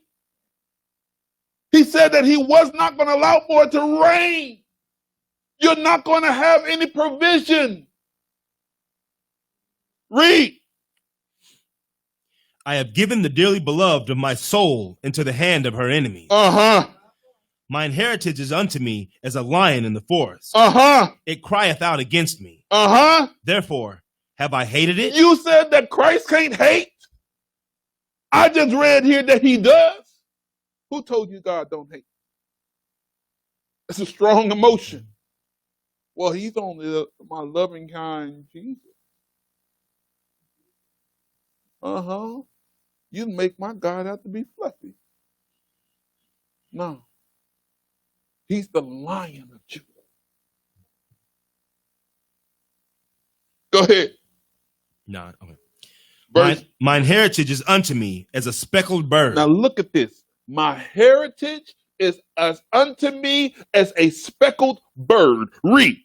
He said that he was not going to allow for it to rain. You're not going to have any provision. Read. I have given the dearly beloved of my soul into the hand of her enemies. Mine heritage is unto me as a lion in the forest. It crieth out against me. Therefore, have I hated it? You said that Christ can't hate? I just read here that he does. Who told you God don't hate? It's a strong emotion. Well, he's only my loving kind Jesus. You make my God out to be fluffy. No. He's the Lion of Judah. Go ahead. No. Okay. Mine heritage is unto me as a speckled bird. Now look at this. My heritage is as unto me as a speckled bird. Read.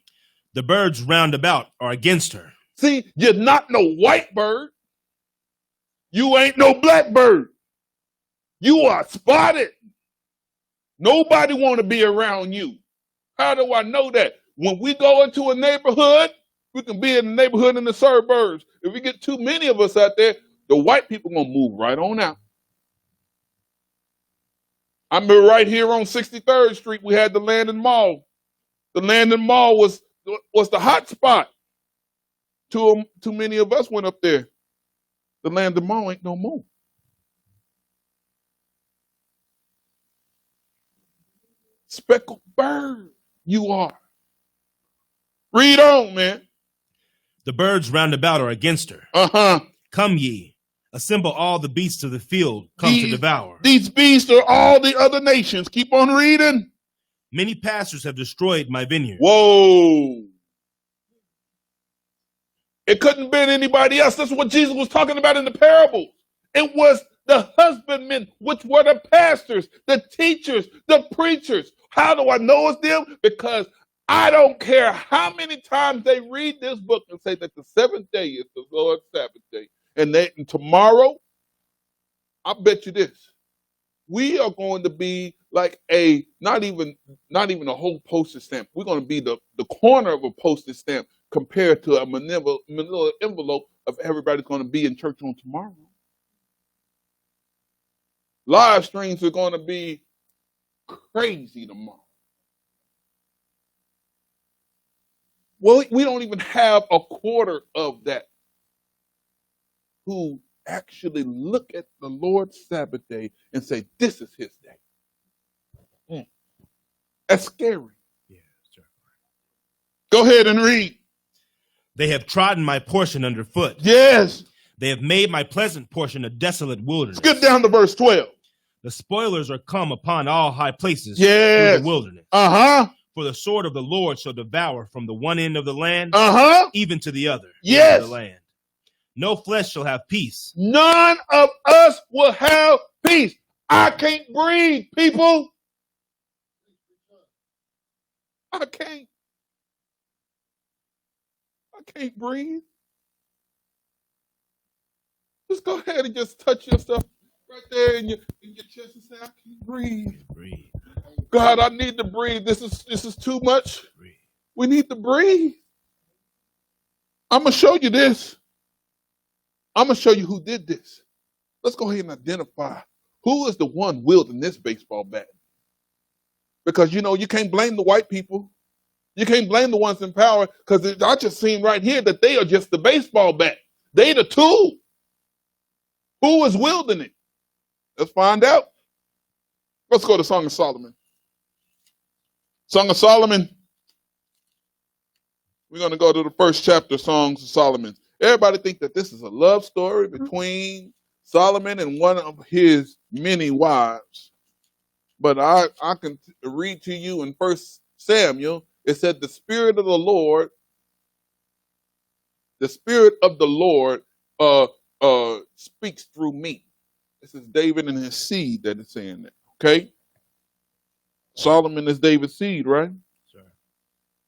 The birds round about are against her. See, you're not no white bird. You ain't no black bird. You are spotted. Nobody want to be around you. How do I know that? When we go into a neighborhood, we can be in the neighborhood in the suburbs. If we get too many of us out there, the white people gonna move right on out. I remember right here on 63rd Street, we had the Landon Mall. The Landon Mall was the hot spot. Too many of us went up there. The Landon Mall ain't no more. Speckled bird, you are. Read on, man. The birds round about are against her. Come ye, assemble all the beasts of the field, come to devour. These beasts are all the other nations. Keep on reading. Many pastors have destroyed my vineyard. Whoa. It couldn't have been anybody else. That's what Jesus was talking about in the parables. It was the husbandmen, which were the pastors, the teachers, the preachers. How do I know it's them? Because I don't care how many times they read this book and say that the seventh day is the Lord's Sabbath day. And tomorrow, I bet you this. We are going to be like not even a whole postage stamp. We're going to be the corner of a postage stamp compared to a manila envelope of everybody's going to be in church on tomorrow. Live streams are going to be crazy tomorrow. Well, we don't even have a quarter of that who actually look at the Lord's Sabbath day and say, this is his day. That's scary. Yeah, sure. Go ahead and read. They have trodden my portion underfoot. Yes. They have made my pleasant portion a desolate wilderness. Skip down to verse 12. The spoilers are come upon all high places through the wilderness. For the sword of the Lord shall devour from the one end of the land even to the other end of the land. No flesh shall have peace. None of us will have peace. I can't breathe, people. I can't breathe. Just go ahead and just touch yourself right there in your chest and say, I can't breathe. God, I need to breathe. This is too much. We need to breathe. I'm going to show you this. I'm going to show you who did this. Let's go ahead and identify who is the one wielding this baseball bat. Because, you know, you can't blame the white people. You can't blame the ones in power because I just seen right here that they are just the baseball bat. They the tool. Who is wielding it? Let's find out. Let's go to Song of Solomon. Song of Solomon. We're going to go to the first chapter, Songs of Solomon. Everybody think that this is a love story between Solomon and one of his many wives. But I can read to you in 1 Samuel. It said, the Spirit of the Lord speaks through me. This is David and his seed that is saying that. Okay? Solomon is David's seed, right? Sure.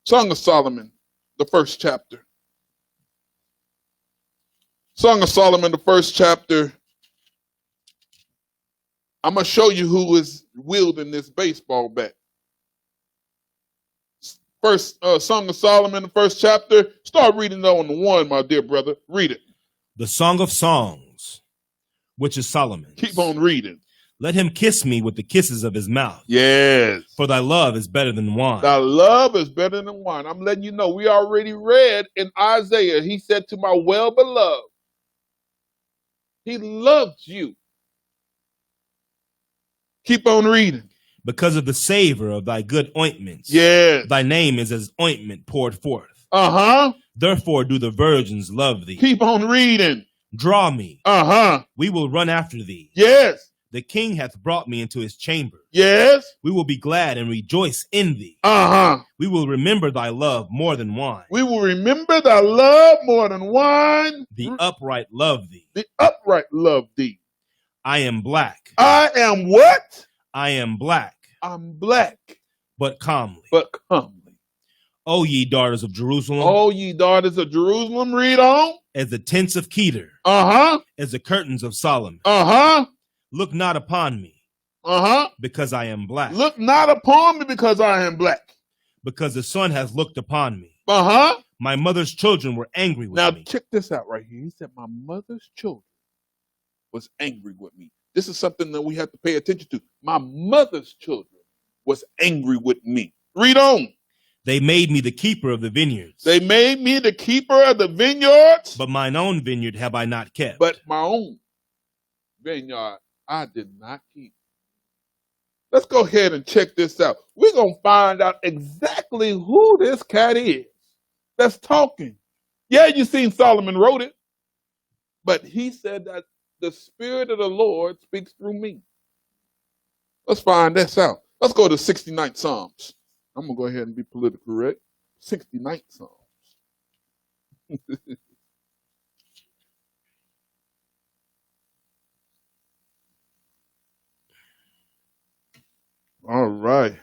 Song of Solomon, the first chapter. Song of Solomon, the first chapter. I'm going to show you who is wielding this baseball bat. First Song of Solomon, the first chapter. Start reading on the 1, my dear brother. Read it. The Song of Songs, which is Solomon. Keep on reading. Let him kiss me with the kisses of his mouth. Yes. For thy love is better than wine. Thy love is better than wine. I'm letting you know, we already read in Isaiah, he said to my well-beloved, he loves you. Keep on reading. Because of the savor of thy good ointments. Yes. Thy name is as ointment poured forth. Uh-huh. Therefore do the virgins love thee. Keep on reading. Draw me. Uh-huh. We will run after thee. Yes. The king hath brought me into his chamber. Yes. We will be glad and rejoice in thee. Uh-huh. We will remember thy love more than wine. We will remember thy love more than wine. The upright love thee. The upright love thee. I am black. I am what? I am black. I'm black. But comely. But comely. O ye daughters of Jerusalem. O ye daughters of Jerusalem. Read on. As the tents of Kedar. Uh-huh. As the curtains of Solomon. Uh-huh. Look not upon me. Uh-huh. Because I am black. Look not upon me because I am black. Because the sun hath looked upon me. Uh-huh. My mother's children were angry with me. Now check this out right here. He said, my mother's children was angry with me. This is something that we have to pay attention to. My mother's children was angry with me. Read on. They made me the keeper of the vineyards. They made me the keeper of the vineyards. But mine own vineyard have I not kept. But my own vineyard I did not keep. Let's go ahead and check this out. We're going to find out exactly who this cat is that's talking. Yeah, you seen Solomon wrote it. But he said that the Spirit of the Lord speaks through me. Let's find this out. Let's go to 69th Psalms. I'm going to go ahead and be politically correct. 69th Psalms. All right.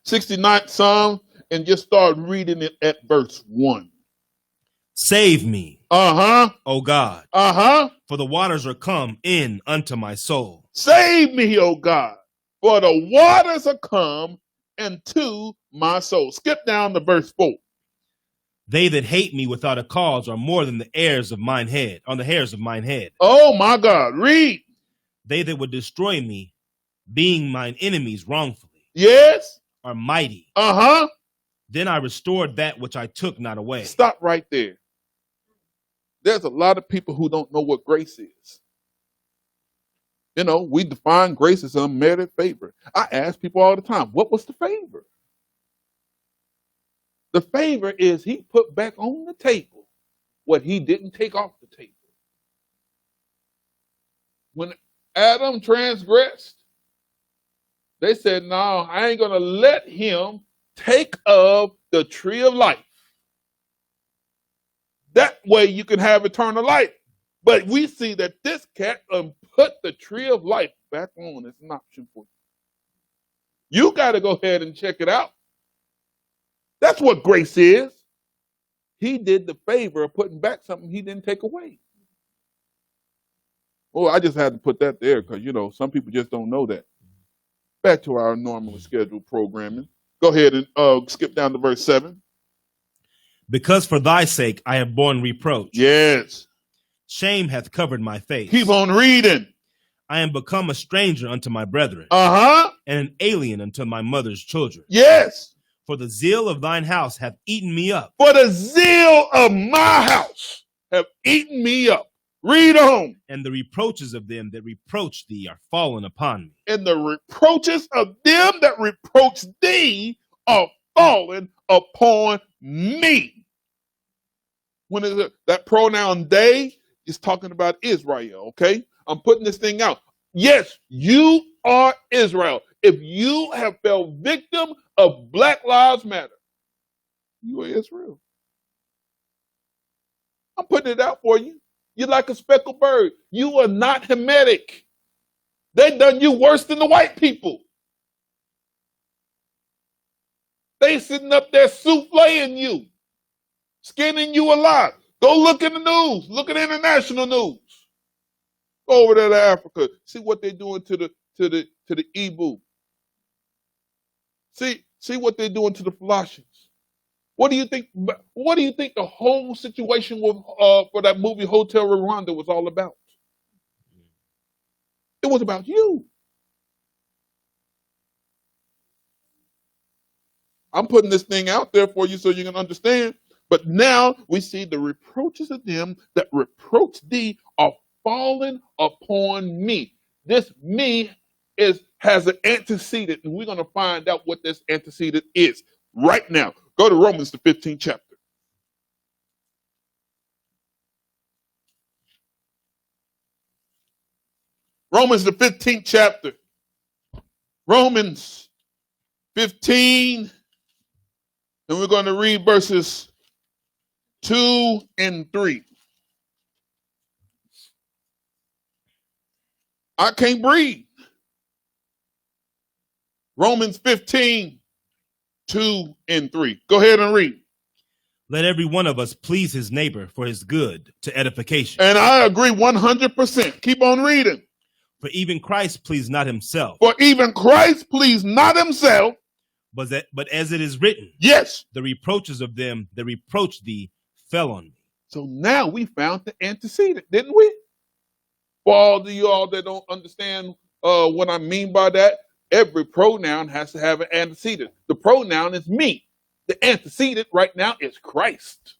69th Psalm, and just start reading it at verse 1. Save me, O God, for the waters are come in unto my soul. Save me, O God, for the waters are come into my soul. Skip down to verse 4. They that hate me without a cause are more than the hairs of mine head, on the hairs of mine head. Oh my God, read. They that would destroy me, being mine enemies wrongfully, yes, are mighty. Then I restored that which I took not away. Stop right there. There's a lot of people who don't know what grace is. You know, we define grace as unmerited favor. I ask people all the time, what was the favor? The favor is he put back on the table what he didn't take off the table. When Adam transgressed, they said, no, I ain't going to let him take of the tree of life. That way you can have eternal life. But we see that this cat put the tree of life back on. It's an option for you. You got to go ahead and check it out. That's what grace is. He did the favor of putting back something he didn't take away. Oh, I just had to put that there because, you know, some people just don't know that. Back to our normally scheduled programming. Go ahead and skip down to verse 7. Because for thy sake I have borne reproach. Yes. Shame hath covered my face. Keep on reading. I am become a stranger unto my brethren. And an alien unto my mother's children. Yes. For the zeal of thine house hath eaten me up. For the zeal of my house have eaten me up. Read on. And the reproaches of them that reproach thee are fallen upon me. And the reproaches of them that reproach thee are fallen upon me. When is it, that pronoun they is talking about Israel, okay? I'm putting this thing out. Yes, you are Israel. If you have fell victim of Black Lives Matter, you are Israel. I'm putting it out for you. You're like a speckled bird. You are not Hamitic. They done you worse than the white people. They sitting up there souffling you, skinning you alive. Go look in the news. Look at international news. Go over there to Africa. See what they're doing to the Igbo. See what they're doing to the Falashans. What do you think? What do you think the whole situation with, for that movie Hotel Rwanda was all about? It was about you. I'm putting this thing out there for you so you can understand. But now we see the reproaches of them that reproach thee are fallen upon me. This me has an antecedent, and we're going to find out what this antecedent is right now. Go to Romans, the 15th chapter. Romans, the 15th chapter. Romans 15, and we're going to read verses 2 and 3. I can't breathe. Romans 15, 2 and 3. Go ahead and read. Let every one of us please his neighbor for his good to edification. And I agree 100%. Keep on reading. For even Christ pleased not himself. For even Christ pleased not himself. But as it is written. Yes. The reproaches of them that reproach thee fell on me. So now we found the antecedent, didn't we? For all of you all that don't understand what I mean by that, every pronoun has to have an antecedent. The pronoun is me. The antecedent right now is Christ.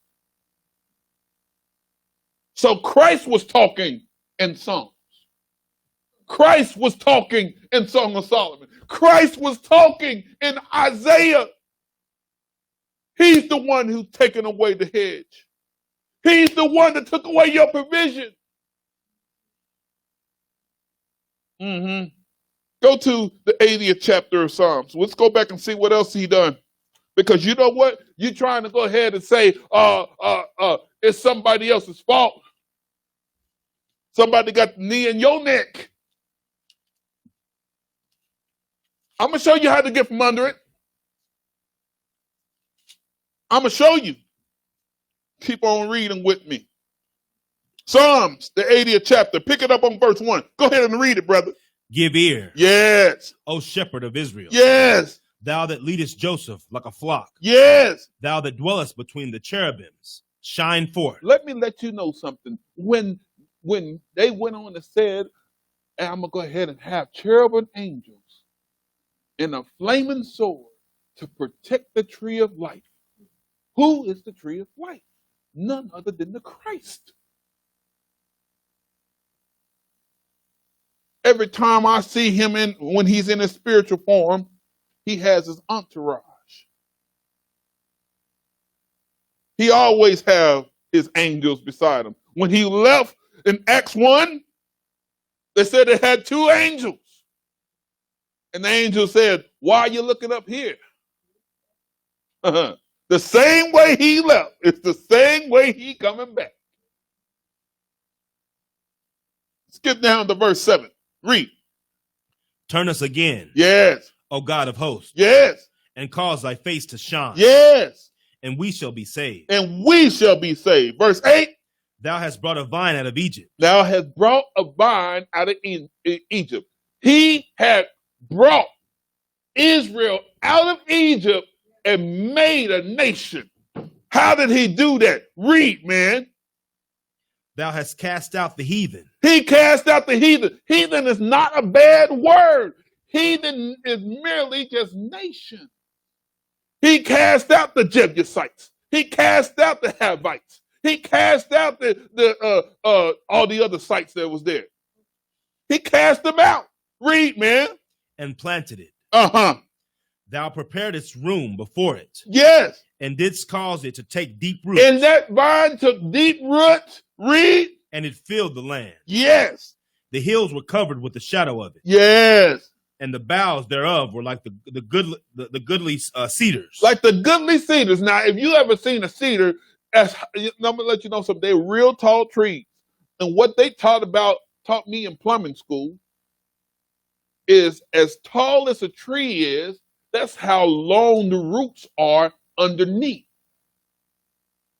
So Christ was talking in Psalms. Christ was talking in Song of Solomon. Christ was talking in Isaiah. He's the one who's taken away the hedge. He's the one that took away your provision. Go to the 80th chapter of Psalms. Let's go back and see what else he done. Because you know what? You're trying to go ahead and say, it's somebody else's fault. Somebody got the knee in your neck. I'm going to show you how to get from under it. I'm going to show you. Keep on reading with me. Psalms, the 80th chapter. Pick it up on verse 1. Go ahead and read it, brother. Give ear. Yes. O shepherd of Israel. Yes. Thou that leadest Joseph like a flock. Yes. Thou that dwellest between the cherubims. Shine forth. Let me let you know something. When they went on and said, and I'm going to go ahead and have cherubim angels in a flaming sword to protect the tree of life. Who is the tree of life? None other than the Christ. Every time I see him when he's in his spiritual form, he has his entourage. He always have his angels beside him. When he left in Acts 1, they said it had 2 angels. And the angel said, why are you looking up here? The same way he left, it's the same way he coming back. Skip down to verse 7. Read. Turn us again. Yes. O God of hosts. Yes. And cause thy face to shine. Yes. And we shall be saved. And we shall be saved. Verse 8. Thou hast brought a vine out of Egypt. Thou hast brought a vine out of Egypt. He had brought and made a nation. How did he do that? Read, man. Thou hast cast out the heathen. He cast out the heathen. Heathen is not a bad word. Heathen is merely just nation. He cast out the Jebusites. He cast out the Havites. He cast out all the other sites that was there. He cast them out. Read, man. And planted it. Uh-huh. Thou preparedst room before it. Yes. And didst cause it to take deep roots. And that vine took deep roots. Read. And it filled the land. Yes. The hills were covered with the shadow of it. Yes. And the boughs thereof were like the goodly cedars. Like the goodly cedars. Now, if you ever seen a cedar, I'm gonna let you know something. They're real tall trees. And what they taught me in plumbing school is as tall as a tree is, that's how long the roots are underneath.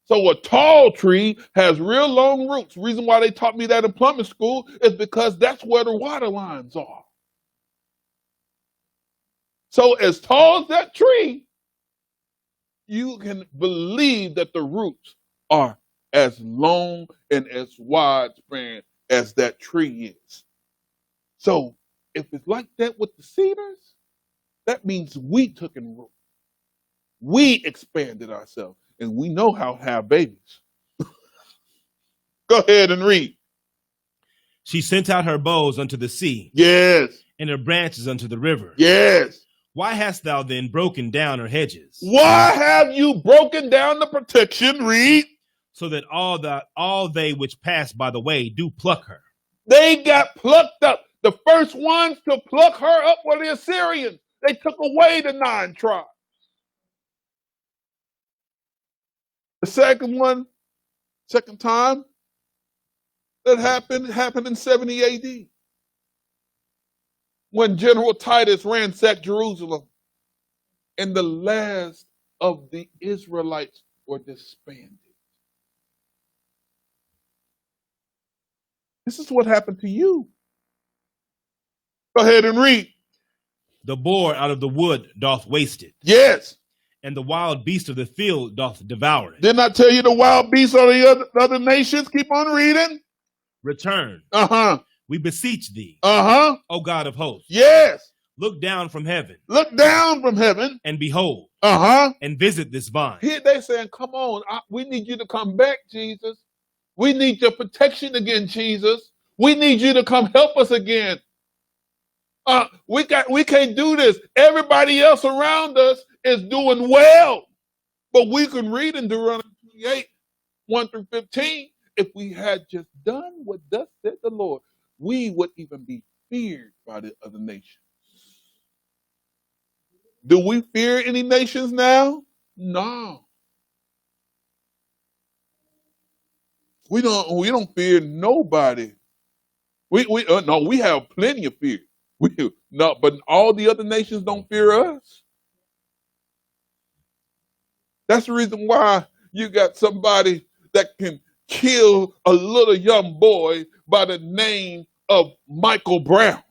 So a tall tree has real long roots. The reason why they taught me that in plumbing school is because that's where the water lines are. So as tall as that tree, you can believe that the roots are as long and as widespread as that tree is. So if it's like that with the cedars, that means we took in root. We expanded ourselves, and we know how to have babies. Go ahead and read. She sent out her bows unto the sea. Yes. And her branches unto the river. Yes. Why hast thou then broken down her hedges? Why have you broken down the protection? Read. So that all they which pass by the way do pluck her. They got plucked up. The first ones to pluck her up were the Assyrians. They took away the 9 tribes. The second time that happened in 70 AD. When General Titus ransacked Jerusalem and the last of the Israelites were disbanded. This is what happened to you. Go ahead and read. The boar out of the wood doth waste it. Yes. And the wild beast of the field doth devour it. Didn't I tell you the wild beasts of the other nations? Keep on reading. Return. Uh-huh. We beseech thee. Uh-huh. O God of hosts. Yes. Look down from heaven. Look down from heaven. And behold. Uh-huh. And visit this vine. Here they saying, come on, we need you to come back, Jesus. We need your protection again, Jesus. We need you to come help us again. We can't do this. Everybody else around us is doing well. But we can read in Deuteronomy 28, 1 through 15, if we had just done what thus said the Lord, we would even be feared by the other nations. Do we fear any nations now? No. We don't fear nobody. We have plenty of fear. But all the other nations don't fear us. That's the reason why you got somebody that can kill a little young boy by the name of Michael Brown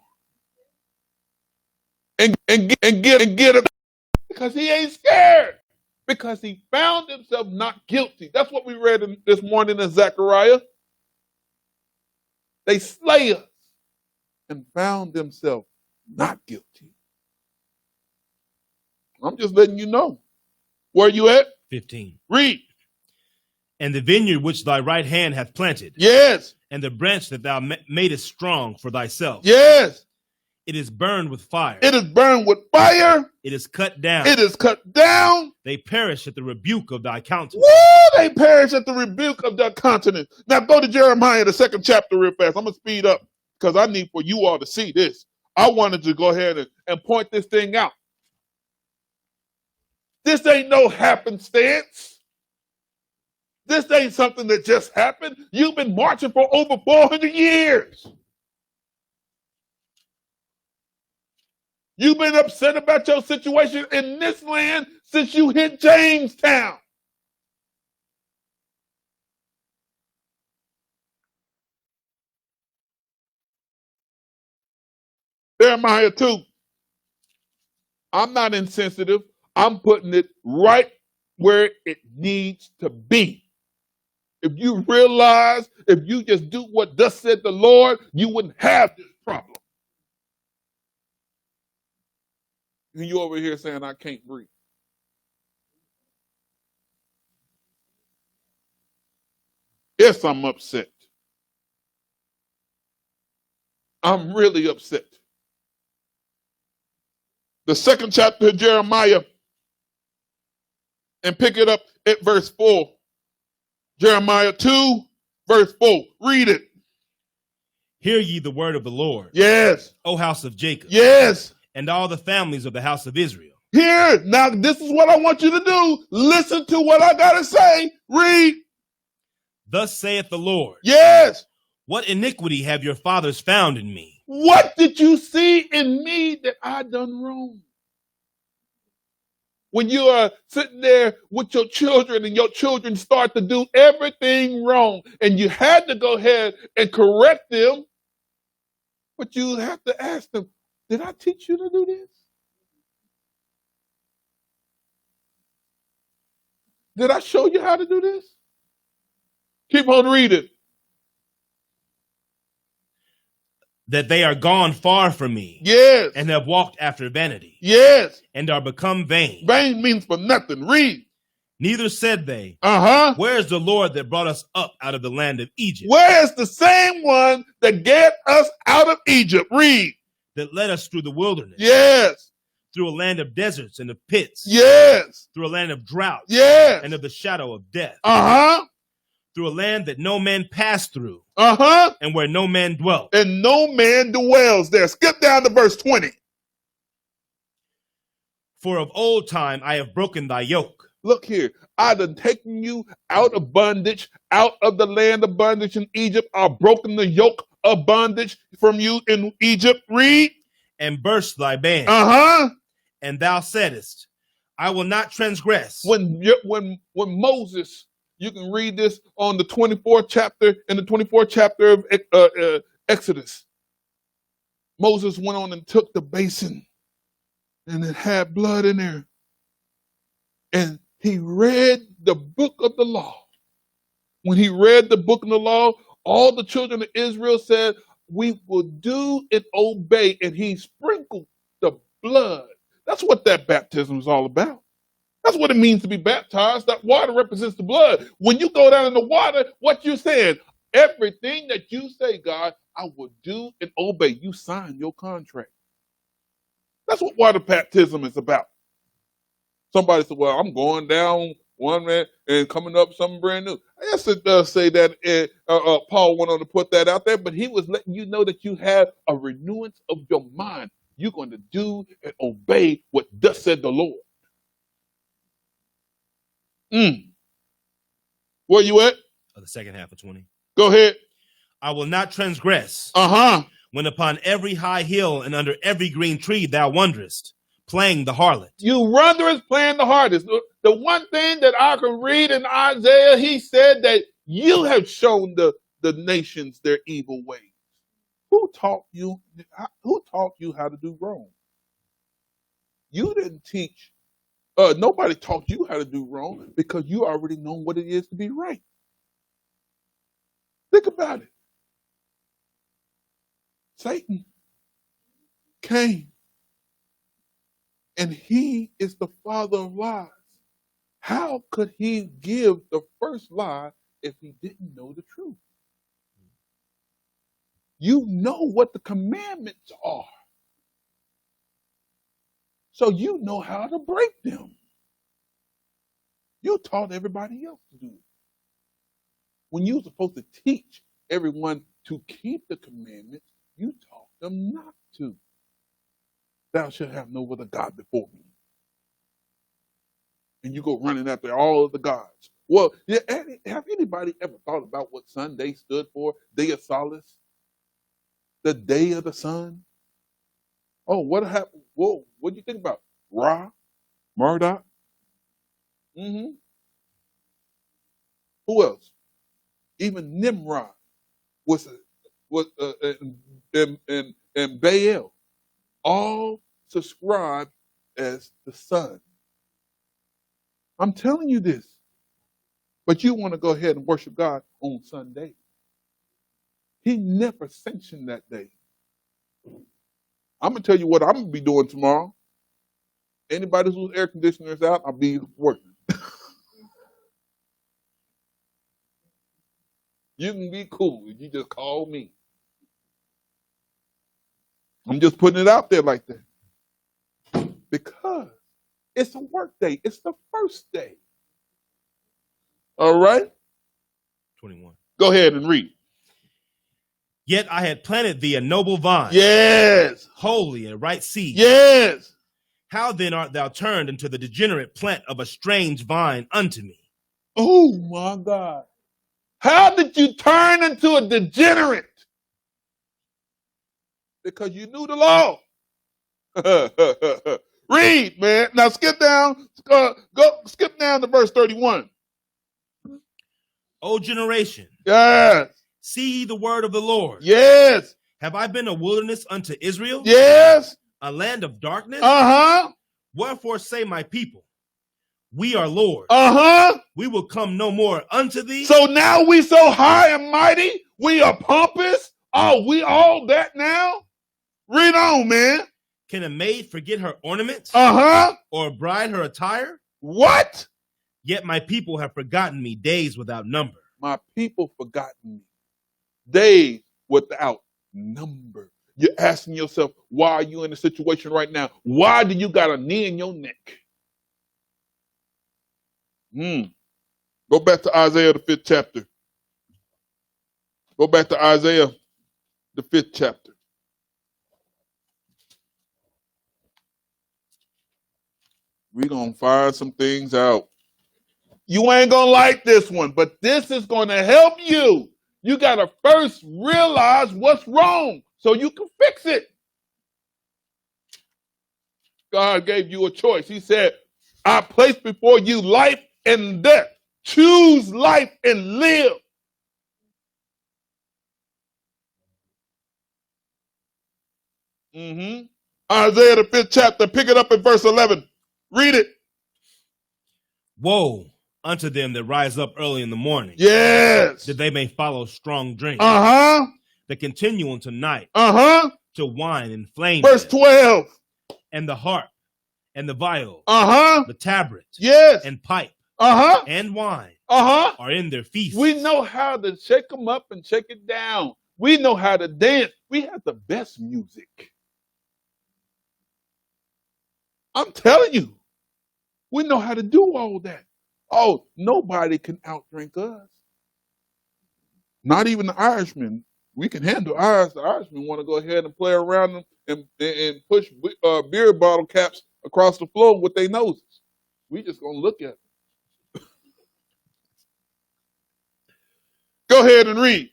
and get him because he ain't scared, because he found himself not guilty. That's what we read this morning in Zechariah. They slay us and found themselves not guilty. I'm just letting you know. Where you at? 15. Read. And the vineyard which thy right hand hath planted. Yes. And the branch that thou madest strong for thyself. Yes. It is burned with fire. It is burned with fire. It is cut down. It is cut down. They perish at the rebuke of thy countenance. Woo! They perish at the rebuke of thy countenance. Now go to Jeremiah, the 2nd chapter real fast. I'm going to speed up because I need for you all to see this. I wanted to go ahead and point this thing out. This ain't no happenstance. This ain't something that just happened. You've been marching for over 400 years. You've been upset about your situation in this land since you hit Jamestown. Jeremiah 2. I'm not insensitive. I'm putting it right where it needs to be. If you realize, if you just do what thus said the Lord, you wouldn't have this problem. And you over here saying, I can't breathe. Yes, I'm upset. I'm really upset. The second chapter of Jeremiah, and pick it up at verse 4. Jeremiah 2, verse 4. Read it. Hear ye the word of the Lord. Yes. O house of Jacob. Yes. And all the families of the house of Israel. Here, now this is what I want you to do. Listen to what I got to say. Read. Thus saith the Lord. Yes. What iniquity have your fathers found in me? What did you see in me that I done wrong? When you are sitting there with your children and your children start to do everything wrong and you had to go ahead and correct them, but you have to ask them, did I teach you to do this? Did I show you how to do this? Keep on reading. That they are gone far from me. Yes. And have walked after vanity. Yes. And are become vain. Vain means for nothing. Read. Neither said they, where is the Lord that brought us up out of the land of Egypt? Where is the same one that get us out of Egypt? Read. That led us through the wilderness. Yes. Through a land of deserts and of pits. Yes. Through a land of drought. Yes. And of the shadow of death. Through a land that no man passed through. And where no man dwelt. And no man dwells there. Skip down to verse 20. For of old time I have broken thy yoke. Look here. I done taken you out of bondage, out of the land of bondage in Egypt. I've broken the yoke of bondage from you in Egypt. Read. And burst thy band. And thou saidest, I will not transgress. When Moses, you can read this on the 24th chapter, in the 24th chapter of Exodus. Moses went on and took the basin, and it had blood in there. And he read the book of the law. When he read the book of the law, all the children of Israel said, we will do and obey. And he sprinkled the blood. That's what that baptism is all about. That's what it means to be baptized. That water represents the blood. When you go down in the water, what you're saying, everything that you say, God, I will do and obey. You sign your contract. That's what water baptism is about. Somebody said, well, I'm going down one man and coming up something brand new. Yes, it does say that Paul went on to put that out there, but he was letting you know that you have a renewance of your mind. You're going to do and obey what thus said the Lord. Where you at? The second half of 20. Go ahead. I will not transgress. When upon every high hill and under every green tree thou wanderest, playing the harlot. You wanderers playing the harlot. The one thing that I can read in Isaiah, he said that you have shown the nations their evil ways. Who taught you how to do wrong? You didn't teach. Nobody taught you how to do wrong because you already know what it is to be right. Think about it. Satan came, and he is the father of lies. How could he give the first lie if he didn't know the truth? You know what the commandments are. So you know how to break them. You taught everybody else to do it. When you were supposed to teach everyone to keep the commandments, you taught them not to. Thou shalt have no other God before me. And you go running after all of the gods. Well, have anybody ever thought about what Sunday stood for? Day of Solace? The day of the sun? Oh, what happened? Whoa, what do you think about Ra? Marduk? Who else? Even Nimrod and Baal all subscribed as the sun. I'm telling you this. But you want to go ahead and worship God on Sunday. He never sanctioned that day. I'm going to tell you what I'm going to be doing tomorrow. Anybody whose air conditioner is out, I'll be working. You can be cool if you just call me. I'm just putting it out there like that. Because it's a work day. It's the first day. All right? 21. Go ahead and read. Yet I had planted thee a noble vine. Yes. Holy and right seed. Yes. How then art thou turned into the degenerate plant of a strange vine unto me? Oh, my God. How did you turn into a degenerate? Because you knew the law. Read, man. Now skip down. Skip down to verse 31. O generation. Yes. See ye the word of the Lord. Yes. Have I been a wilderness unto Israel? Yes. A land of darkness? Uh-huh. Wherefore say my people, we are Lord. Uh-huh. We will come no more unto thee. So now we so high and mighty, we are pompous. Oh, we all that now? Read on, man. Can a maid forget her ornaments? Uh-huh. Or a bride her attire? What? Yet my people have forgotten me days without number. My people forgotten me. Days without number. You're asking yourself, why are you in a situation right now? Why do you got a knee in your neck? Go back to Isaiah, the 5th chapter. Go back to Isaiah, the 5th chapter. We're going to find some things out. You ain't going to like this one, but this is going to help you. You got to first realize what's wrong so you can fix it. God gave you a choice. He said, I place before you life and death. Choose life and live. Isaiah, the 5th chapter, pick it up at verse 11. Read it. Woe unto them that rise up early in the morning. Yes. That they may follow strong drink. Uh-huh. That continue unto night. Uh-huh. To wine and flame. Verse 12. And the harp and the viol. Uh-huh. The tabret. Yes. And pipe. Uh-huh. And wine. Uh-huh. Are in their feast. We know how to shake them up and shake it down. We know how to dance. We have the best music. I'm telling you. We know how to do all that. Oh, nobody can outdrink us. Not even the Irishmen. We can handle ours. The Irishmen want to go ahead and play around them and push beer bottle caps across the floor with their noses. We just going to look at them. Go ahead and read.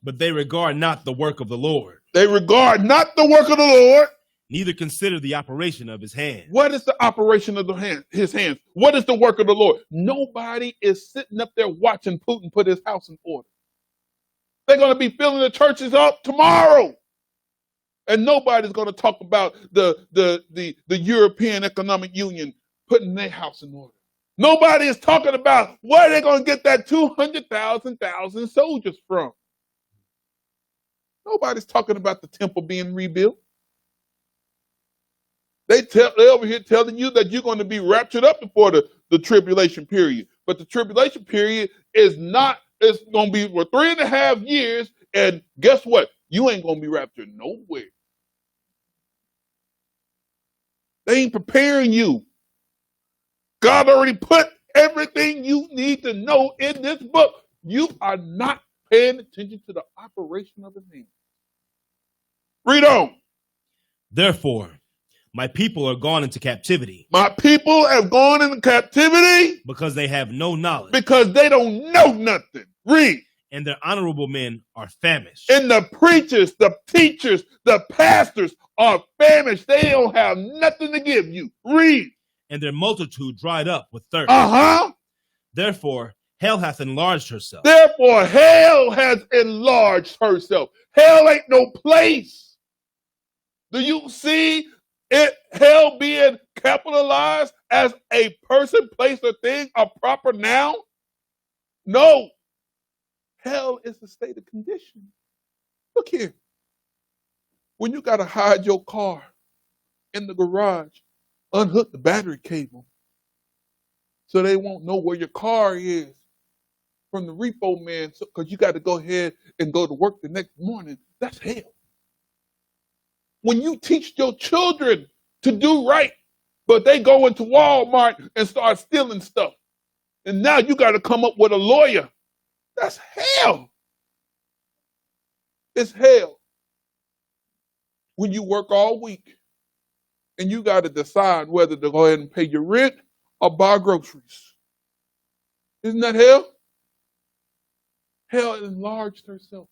But they regard not the work of the Lord. They regard not the work of the Lord. Neither consider the operation of his hand. What is the operation of his hands? What is the work of the Lord? Nobody is sitting up there watching Putin put his house in order. They're going to be filling the churches up tomorrow. And nobody's going to talk about the European Economic Union putting their house in order. Nobody is talking about where they're going to get that 200,000 soldiers from. Nobody's talking about the temple being rebuilt. They over here telling you that you're going to be raptured up before the tribulation period. But the tribulation period is not, it's going to be for 3.5 years. And guess what? You ain't going to be raptured nowhere. They ain't preparing you. God already put everything you need to know in this book. You are not paying attention to the operation of his hand. Read on. Therefore, my people are gone into captivity. My people have gone into captivity. Because they have no knowledge. Because they don't know nothing. Read. And their honorable men are famished. And the preachers, the teachers, the pastors are famished. They don't have nothing to give you. Read. And their multitude dried up with thirst. Uh-huh. Therefore, hell hath enlarged herself. Therefore, hell has enlarged herself. Hell ain't no place. Do you see it? Hell being capitalized as a person, place, or thing, a proper noun? No. Hell is a state of condition. Look here. When you got to hide your car in the garage, unhook the battery cable so they won't know where your car is from the repo man, because you got to go ahead and go to work the next morning. That's hell. When you teach your children to do right, but they go into Walmart and start stealing stuff, and now you got to come up with a lawyer, that's hell. It's hell. When you work all week and you got to decide whether to go ahead and pay your rent or buy groceries. Isn't that hell? Hell enlarged herself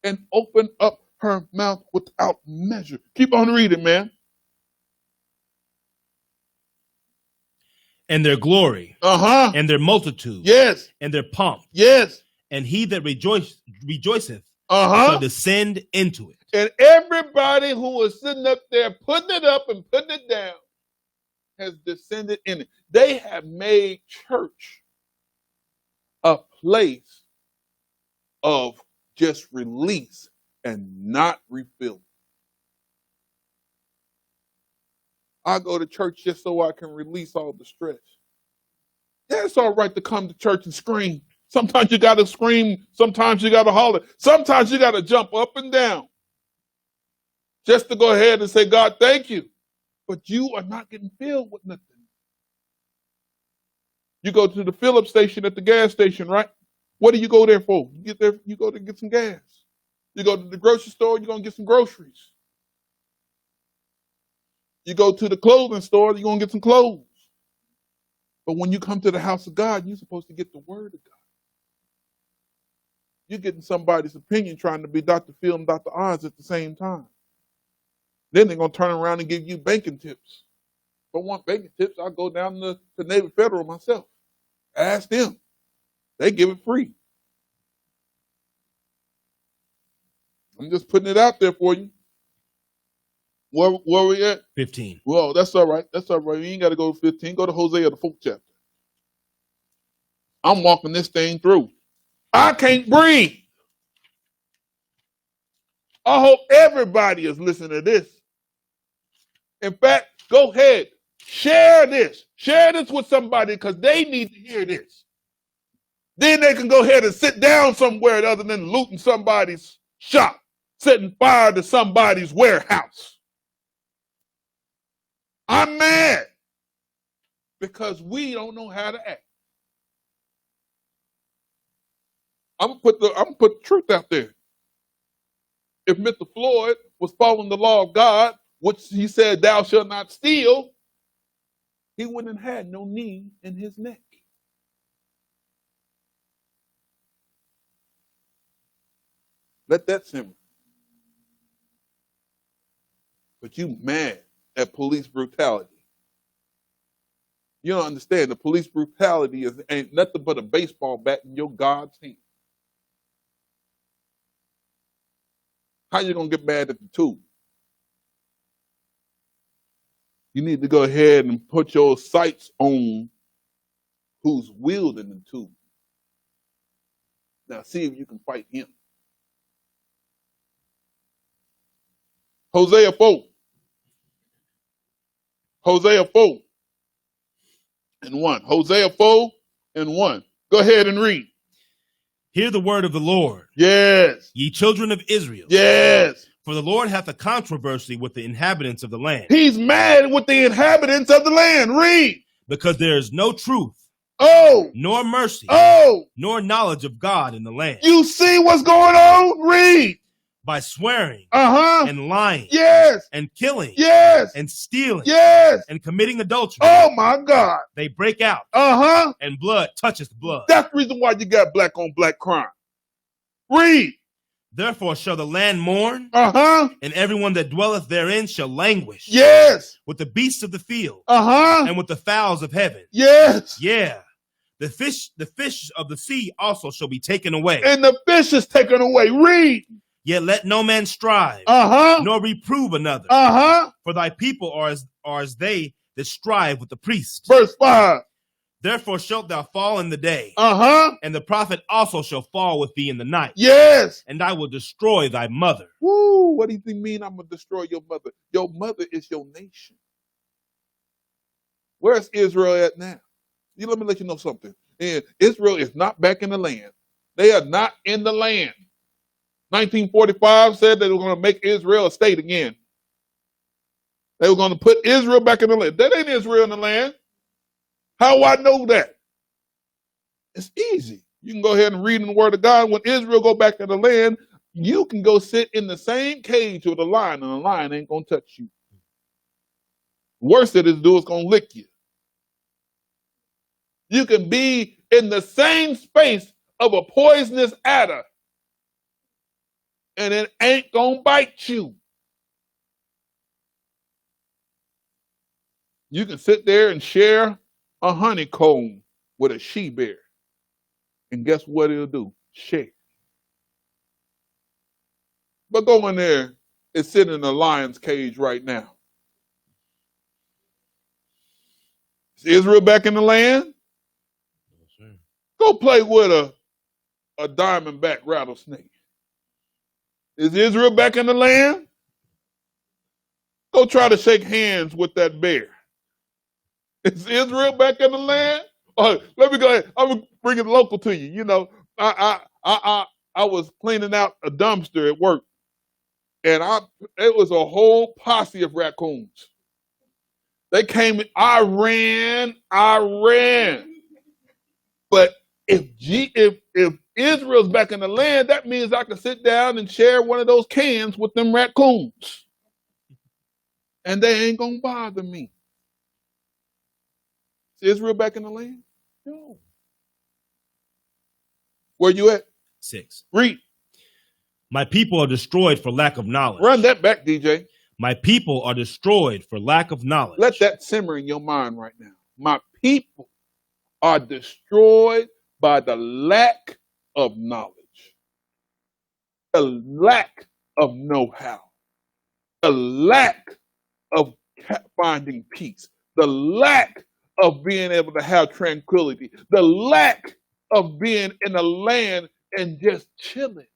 and opened up her mouth without measure. Keep on reading, man. And their glory. Uh-huh. And their multitude. Yes. And their pomp. Yes. And he that rejoiceth uh-huh. shall descend into it. And everybody who was sitting up there putting it up and putting it down has descended in it. They have made church a place of just release and not refilling. I go to church just so I can release all the stress. Yeah, it's all right to come to church and scream. Sometimes you got to scream. Sometimes you got to holler. Sometimes you got to jump up and down just to go ahead and say, God, thank you. But you are not getting filled with nothing. You go to the fill-up station at the gas station, right? What do you go there for? You get there, you go to get some gas. You go to the grocery store, you're going to get some groceries. You go to the clothing store, you're going to get some clothes. But when you come to the house of God, you're supposed to get the word of God. You're getting somebody's opinion trying to be Dr. Phil and Dr. Oz at the same time. Then they're going to turn around and give you banking tips. If I want banking tips, I'll go down to Navy Federal myself. Ask them. They give it free. I'm just putting it out there for you. Where we at? 15. Well, that's all right. That's all right. You ain't got to go to 15. Go to Hosea, the 4th chapter. I'm walking this thing through. I can't breathe. I hope everybody is listening to this. In fact, go ahead. Share this. Share this with somebody because they need to hear this. Then they can go ahead and sit down somewhere other than looting somebody's shop, setting fire to somebody's warehouse. I'm mad because we don't know how to act. I'm gonna put the truth out there. If Mr. Floyd was following the law of God, which he said, "Thou shalt not steal," he wouldn't have had no knee in his neck. Let that simmer. But you mad at police brutality. You don't understand. The police brutality ain't nothing but a baseball bat in your God's hand. How you gonna get mad at the tool? You need to go ahead and put your sights on who's wielding the tool. Now see if you can fight him. Hosea 4. Hosea 4 and 1. Hosea 4 and 1. Go ahead and read. Hear the word of the Lord. Yes. Ye children of Israel. Yes. For the Lord hath a controversy with the inhabitants of the land. He's mad with the inhabitants of the land. Read. Because there is no truth. Oh. Nor mercy. Oh. Nor knowledge of God in the land. You see what's going on? Read. By swearing. Uh-huh. And lying. Yes. And killing. Yes. And stealing. Yes. And committing adultery. Oh my God. They break out. Uh-huh. And blood touches blood. That's the reason why you got black on black crime. Read. Therefore shall the land mourn, uh-huh, and everyone that dwelleth therein shall languish. Yes. With the beasts of the field, uh-huh, and with the fowls of heaven. Yes. Yeah. The fish of the sea also shall be taken away. And the fish is taken away. Read. Yet let no man strive, nor reprove another. For thy people are as they that strive with the priest. Verse 5. Therefore shalt thou fall in the day, and the prophet also shall fall with thee in the night. Yes. And I will destroy thy mother. Woo, what do you mean I'm going to destroy your mother? Your mother is your nation. Where's Israel at now? Let me let you know something. And Israel is not back in the land. They are not in the land. 1945 said they were going to make Israel a state again. They were going to put Israel back in the land. That ain't Israel in the land. How do I know that? It's easy. You can go ahead and read in the Word of God. When Israel go back in the land, you can go sit in the same cage with a lion, and the lion ain't going to touch you. Worst it is do is going to lick you. You can be in the same space of a poisonous adder, and it ain't going to bite you. You can sit there and share a honeycomb with a she-bear. And guess what it'll do? Shake. But go in there and sit in a lion's cage right now. Is Israel back in the land? Go play with a diamondback rattlesnake. Is Israel back in the land? Go try to shake hands with that bear. Is Israel back in the land? Let me go ahead. I'm gonna bring it local to you. You know, I was cleaning out a dumpster at work, and it was a whole posse of raccoons. They came. I ran. But if Israel's back in the land, that means I can sit down and share one of those cans with them raccoons, and they ain't gonna bother me. Is Israel back in the land? No. Where you at? 6. Read. My people are destroyed for lack of knowledge. Run that back, DJ. My people are destroyed for lack of knowledge. Let that simmer in your mind right now. My people are destroyed by the lack of knowledge, the lack of know-how, the lack of finding peace, the lack of being able to have tranquility, the lack of being in a land and just chilling.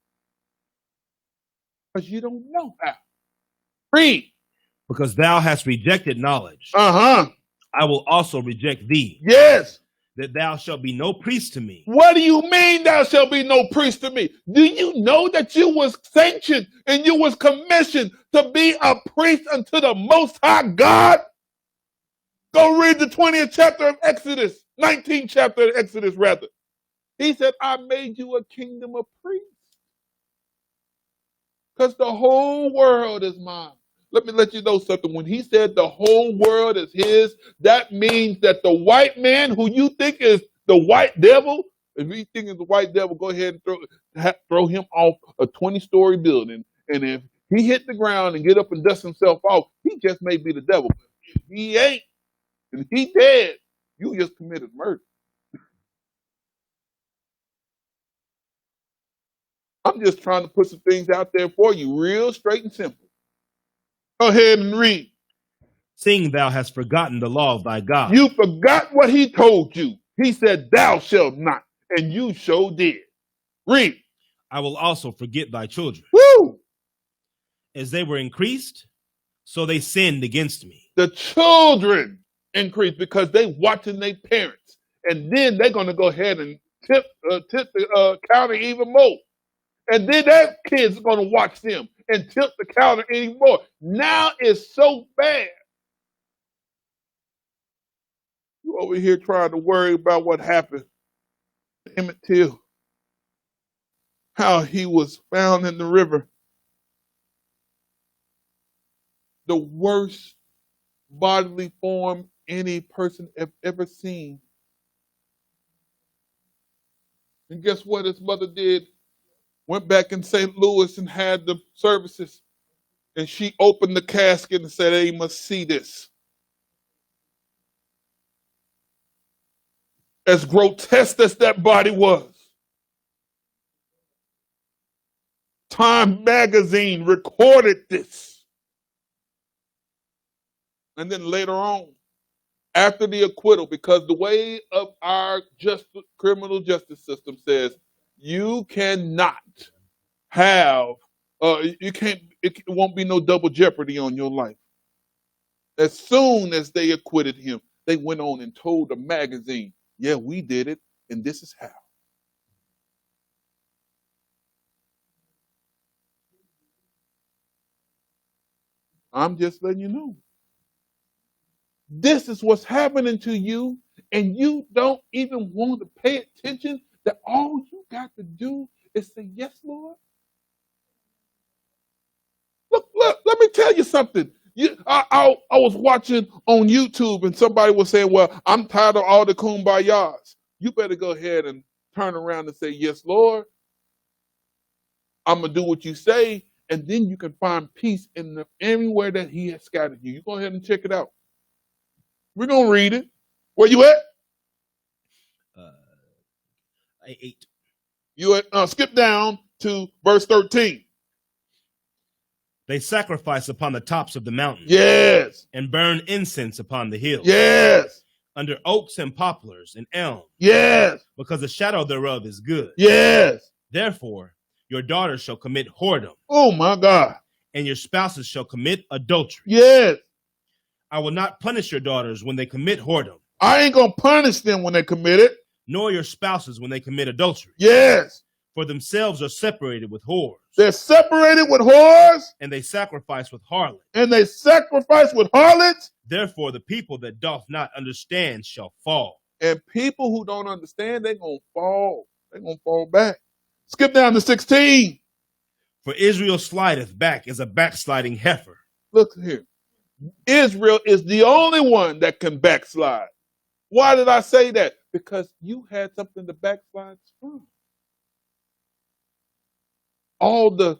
Because you don't know how. Read. Because thou hast rejected knowledge. I will also reject thee. Yes. That thou shalt be no priest to me. What do you mean thou shalt be no priest to me? Do you know that you was sanctioned and you was commissioned to be a priest unto the Most High God? Go read the 20th chapter of Exodus, 19th chapter of Exodus, rather. He said, I made you a kingdom of priests. Because the whole world is mine. Let me let you know something. When he said the whole world is his, that means that the white man who you think is the white devil, if you think is the white devil, go ahead and throw him off a 20-story building. And if he hit the ground and get up and dust himself off, he just may be the devil. If he ain't, and he dead, you just committed murder. I'm just trying to put some things out there for you, real straight and simple. Go ahead and read. Seeing thou hast forgotten the law of thy God. You forgot what he told you. He said, thou shalt not, and you so did. Read. I will also forget thy children. Woo! As they were increased, so they sinned against me. The children increased because they watching their parents. And then they're going to go ahead and tip the counter even more. And then that kid's going to watch them and tip the counter anymore. Now it's so bad. You over here trying to worry about what happened to Emmett Till. How he was found in the river. The worst bodily form any person have ever seen. And guess what his mother did? Went back in St. Louis and had the services. And she opened the casket and said, they must see this. As grotesque as that body was, Time magazine recorded this. And then later on, after the acquittal, because the way of our criminal justice system says you cannot have, it won't be no double jeopardy on your life. As soon as they acquitted him, they went on and told the magazine, yeah, we did it, and this is how. I'm just letting you know. This is what's happening to you, and you don't even want to pay attention that all you got to do is say, yes, Lord. Look, let me tell you something. I was watching on YouTube, and somebody was saying, well, I'm tired of all the kumbayas. You better go ahead and turn around and say, yes, Lord. I'm going to do what you say, and then you can find peace in anywhere that he has scattered you. You go ahead and check it out. We're going to read it. Where you at? 8. You skip down to verse 13. They sacrifice upon the tops of the mountains. Yes. And burn incense upon the hills. Yes. Under oaks and poplars and elms. Yes. Because the shadow thereof is good. Yes. Therefore, your daughters shall commit whoredom. Oh, my God. And your spouses shall commit adultery. Yes. I will not punish your daughters when they commit whoredom. I ain't going to punish them when they commit it. Nor your spouses when they commit adultery. Yes. For themselves are separated with whores. They're separated with whores. And they sacrifice with harlots. And they sacrifice with harlots. Therefore, the people that doth not understand shall fall. And people who don't understand, they're going to fall. They're going to fall back. Skip down to 16. For Israel slideth back as a backsliding heifer. Look here. Israel is the only one that can backslide. Why did I say that? Because you had something to backslide from. All the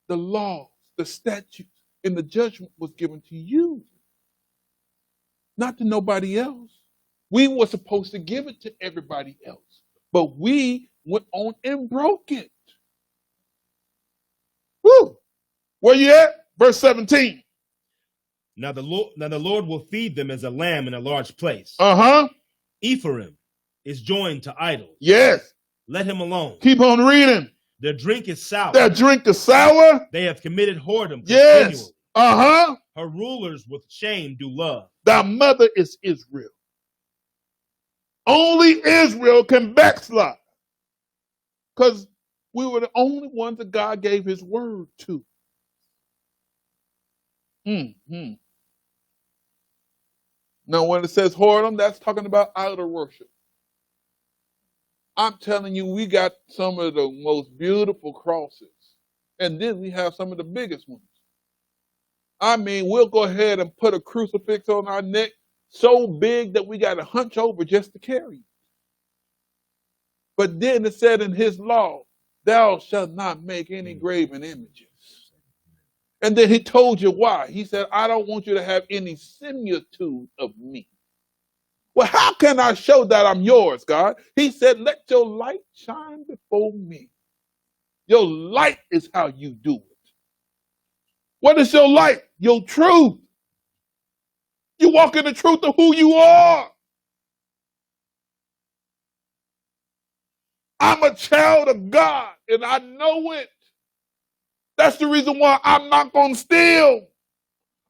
laws, the statutes, and the judgment was given to you, not to nobody else. We were supposed to give it to everybody else, but we went on and broke it. Woo! Where you at? Verse 17. Now the Lord will feed them as a lamb in a large place. Ephraim is joined to idols. Yes. Let him alone. Keep on reading. Their drink is sour. Their drink is sour. They have committed whoredom yes. continually. Her rulers with shame do love. Thy mother is Israel. Only Israel can backslide. Because we were the only ones that God gave his word to. Now, when it says whoredom, that's talking about idol worship. I'm telling you, we got some of the most beautiful crosses. And then we have some of the biggest ones. I mean, we'll go ahead and put a crucifix on our neck so big that we got to hunch over just to carry it. But then it said in his law, thou shalt not make any graven images. And then he told you why. He said, I don't want you to have any similitude of me. Well, how can I show that I'm yours, God? He said, let your light shine before me. Your light is how you do it. What is your light? Your truth. You walk in the truth of who you are. I'm a child of God, and I know it. That's the reason why I'm not going to steal.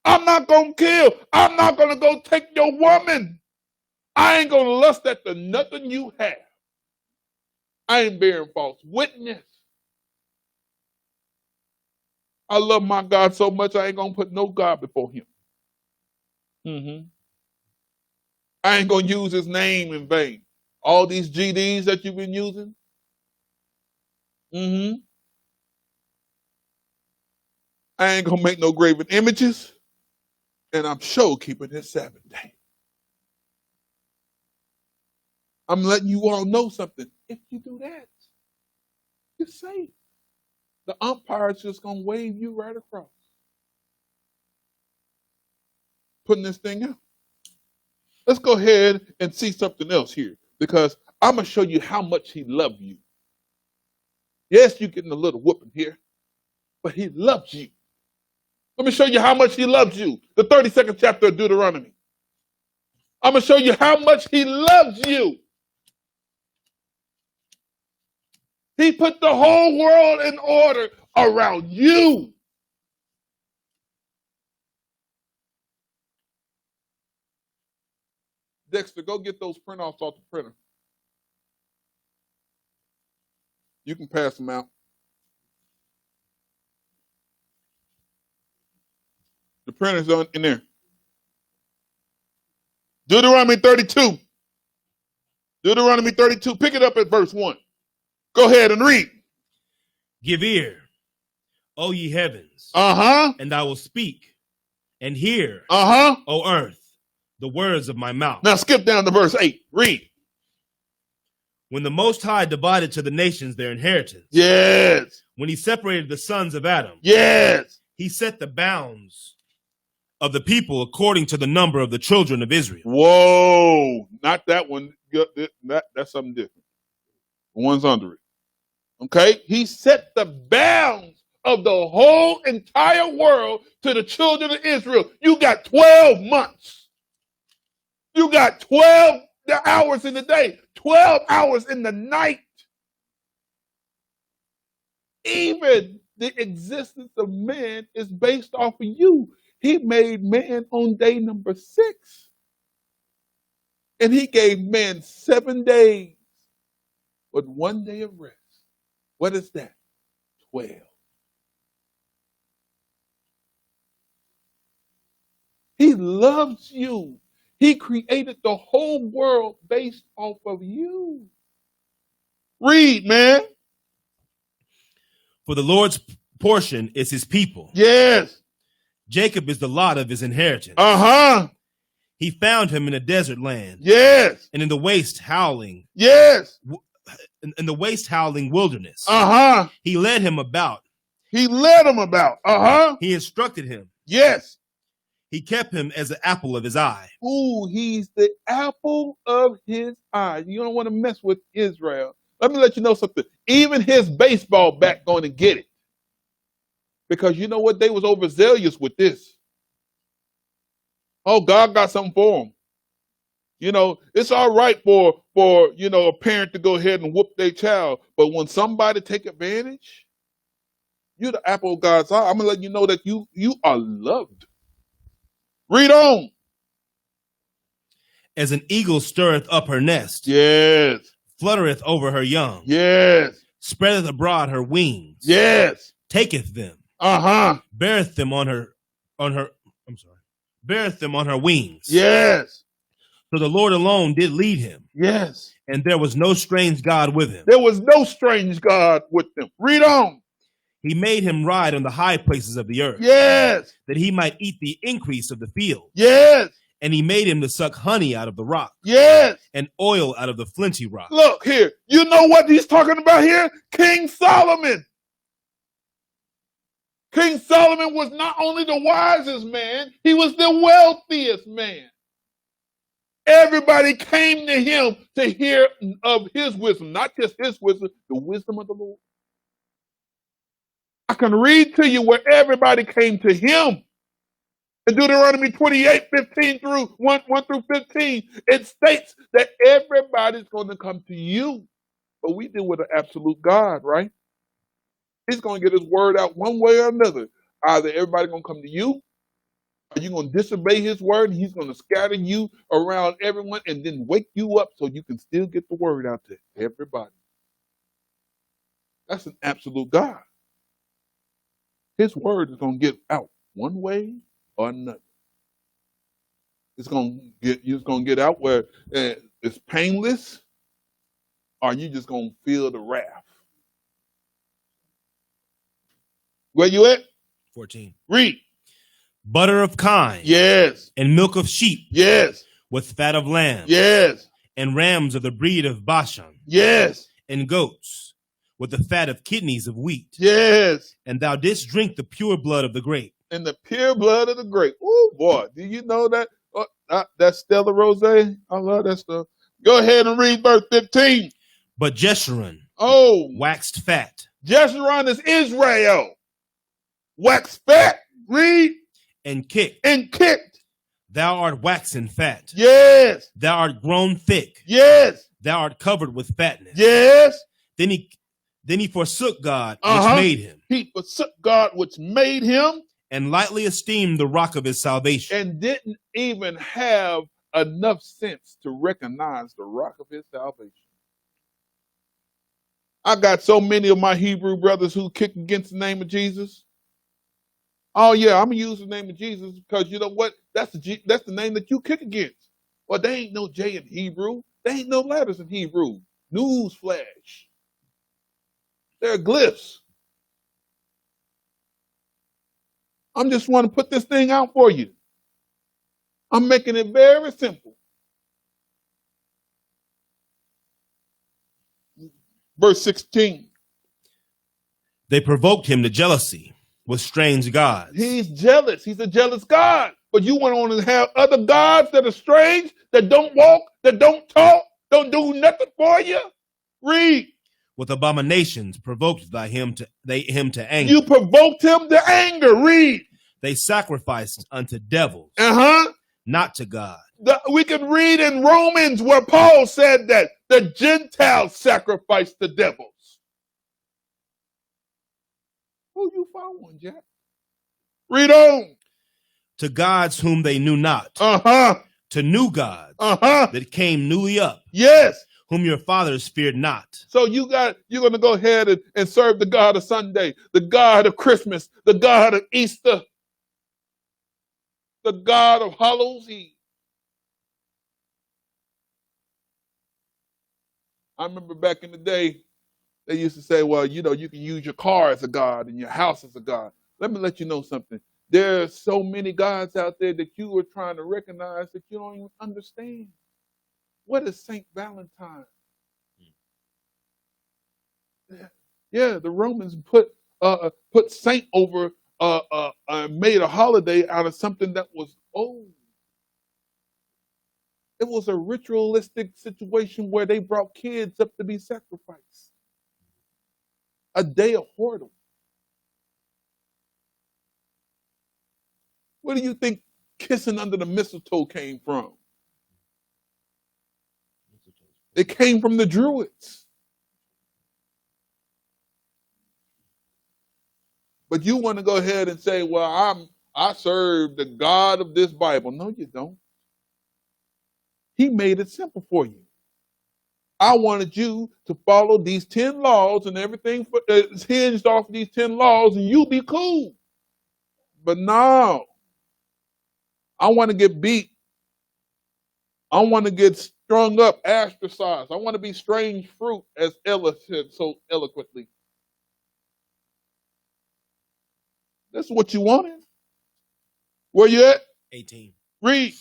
I'm not going to kill. I'm not going to go take your woman. I ain't going to lust after nothing you have. I ain't bearing false witness. I love my God so much, I ain't going to put no God before him. I ain't going to use his name in vain. All these GDs that you've been using. I ain't going to make no graven images. And I'm sure keeping his Sabbath day. I'm letting you all know something. If you do that, you're safe. The umpire's just going to wave you right across. Putting this thing out. Let's go ahead and see something else here, because I'm going to show you how much he loved you. Yes, you're getting a little whooping here, but he loves you. Let me show you how much he loves you. The 32nd chapter of Deuteronomy. I'm going to show you how much he loves you. He put the whole world in order around you. Dexter, go get those print-offs off the printer. You can pass them out. The printer's in there. Deuteronomy 32. Deuteronomy 32. Pick it up at verse 1. Go ahead and read. Give ear, O ye heavens, and I will speak, and hear, O earth, the words of my mouth. Now skip down to verse 8. Read. When the Most High divided to the nations their inheritance. Yes. When he separated the sons of Adam. Yes. He set the bounds of the people according to the number of the children of Israel. Whoa. Not that one. That's something different. The one's under it. Okay? He set the bounds of the whole entire world to the children of Israel. You got 12 months. You got 12 hours in the day, 12 hours in the night. Even the existence of man is based off of you. He made man on day number 6. And he gave man 7 days with 1 day of rest. What is that? 12. He loves you. He created the whole world based off of you. Read, man. For the Lord's portion is his people. Yes. Jacob is the lot of his inheritance. He found him in a desert land. Yes. And in the waste howling. Yes. In the waste howling wilderness. He led him about. He led him about. He instructed him. Yes. He kept him as the apple of his eye. Ooh, he's the apple of his eye. You don't want to mess with Israel. Let me let you know something. Even his baseball bat going to get it. Because you know what? They was overzealous with this. Oh, God got something for them. You know, it's all right for a parent to go ahead and whoop their child. But when somebody take advantage, you're the apple of God's eye. I'm going to let you know that you are loved. Read on. As an eagle stirreth up her nest. Yes. Fluttereth over her young. Yes. Spreadeth abroad her wings. Yes. Taketh them. Beareth them beareth them on her wings. Yes. So the Lord alone did lead him. Yes. And there was no strange God with him. There was no strange God with them. Read on. He made him ride on the high places of the earth. Yes. That he might eat the increase of the field. Yes. And he made him to suck honey out of the rock. Yes. And oil out of the flinty rock. Look here. You know what he's talking about here? King Solomon. King Solomon was not only the wisest man, he was the wealthiest man. Everybody came to him to hear of his wisdom, not just his wisdom, the wisdom of the Lord. I can read to you where everybody came to him. In Deuteronomy 28, 15 through 1 through 15, it states that everybody's going to come to you. But we deal with an absolute God, right? He's going to get his word out one way or another. Either everybody going to come to you, or you're going to disobey his word, and he's going to scatter you around everyone and then wake you up so you can still get the word out to everybody. That's an absolute God. His word is going to get out one way or another. It's going to get out where it's painless, or you just going to feel the wrath. Where you at? 14. Read. Butter of kine. Yes. And milk of sheep. Yes. With fat of lambs. Yes. And rams of the breed of Bashan. Yes. And goats with the fat of kidneys of wheat. Yes. And thou didst drink the pure blood of the grape. And the pure blood of the grape. Oh boy, do you know that? That Stella Rose? I love that stuff. Go ahead and read verse 15. But Jeshurun waxed fat. Jeshurun is Israel. Wax fat. Read. And kicked. And kicked. Thou art waxen fat. Yes. Thou art grown thick. Yes. Thou art covered with fatness. Yes. Then he forsook God, Uh-huh. which made him. He forsook God, which made him. And lightly esteemed the rock of his salvation. And didn't even have enough sense to recognize the rock of his salvation. I got so many of my Hebrew brothers who kick against the name of Jesus. Oh yeah, I'm gonna use the name of Jesus because you know what? That's the name that you kick against. Well, they ain't no J in Hebrew. They ain't no letters in Hebrew. Newsflash. They're glyphs. I'm just want to put this thing out for you. I'm making it very simple. Verse 16. They provoked him to jealousy with strange gods. He's jealous. He's a jealous God. But you want to have other gods that are strange, that don't walk, that don't talk, don't do nothing for you? Read. With abominations provoked by him to anger. You provoked him to anger. Read. They sacrificed unto devils, not to God. We can read in Romans where Paul said that the Gentiles sacrificed the devils. Who you following, Jack? Read on. To gods whom they knew not. To new gods that came newly up. Yes. Whom your fathers feared not. So you're going to go ahead and serve the God of Sunday, the God of Christmas, the God of Easter, the God of Hallows Eve. I remember back in the day, they used to say, well, you know, you can use your car as a God and your house as a God. Let me let you know something. There are so many gods out there that you are trying to recognize that you don't even understand. What is St. Valentine? Yeah, the Romans put saint over, made a holiday out of something that was old. It was a ritualistic situation where they brought kids up to be sacrificed. A day of whoredom. Where do you think kissing under the mistletoe came from? It came from the Druids. But you want to go ahead and say, well, I serve the God of this Bible. No, you don't. He made it simple for you. I wanted you to follow these 10 laws and everything is hinged off these 10 laws and you'll be cool. But no. I want to get beat. I want to get strung up, ostracized. I want to be strange fruit, as Ella said so eloquently. That's what you wanted. Where you at? 18. Read.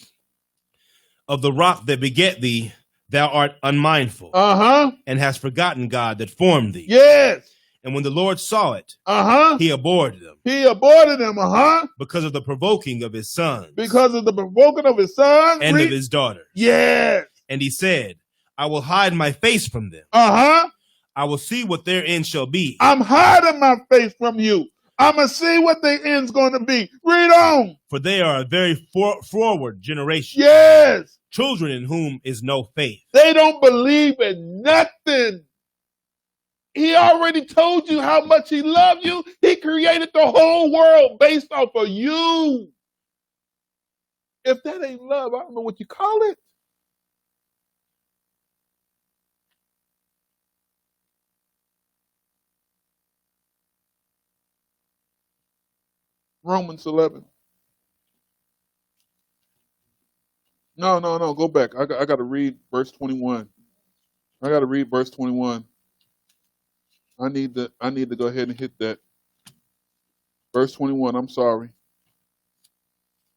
Of the rock that beget thee, thou art unmindful. And hast forgotten God that formed thee. Yes. And when the Lord saw it, he abhorred them. He abhorred them, because of the provoking of his sons. Because of the provoking of his sons. And of his daughters. Yes. And he said, I will hide my face from them. I will see what their end shall be. I'm hiding my face from you. I'm going to see what their end's going to be. Read on. For they are a very forward generation. Yes. Children in whom is no faith. They don't believe in nothing. He already told you how much he loved you. He created the whole world based off of you. If that ain't love, I don't know what you call it. Romans 11. No. Go back. I got to read verse 21. I got to read verse 21. I need to go ahead and hit that. Verse 21, I'm sorry.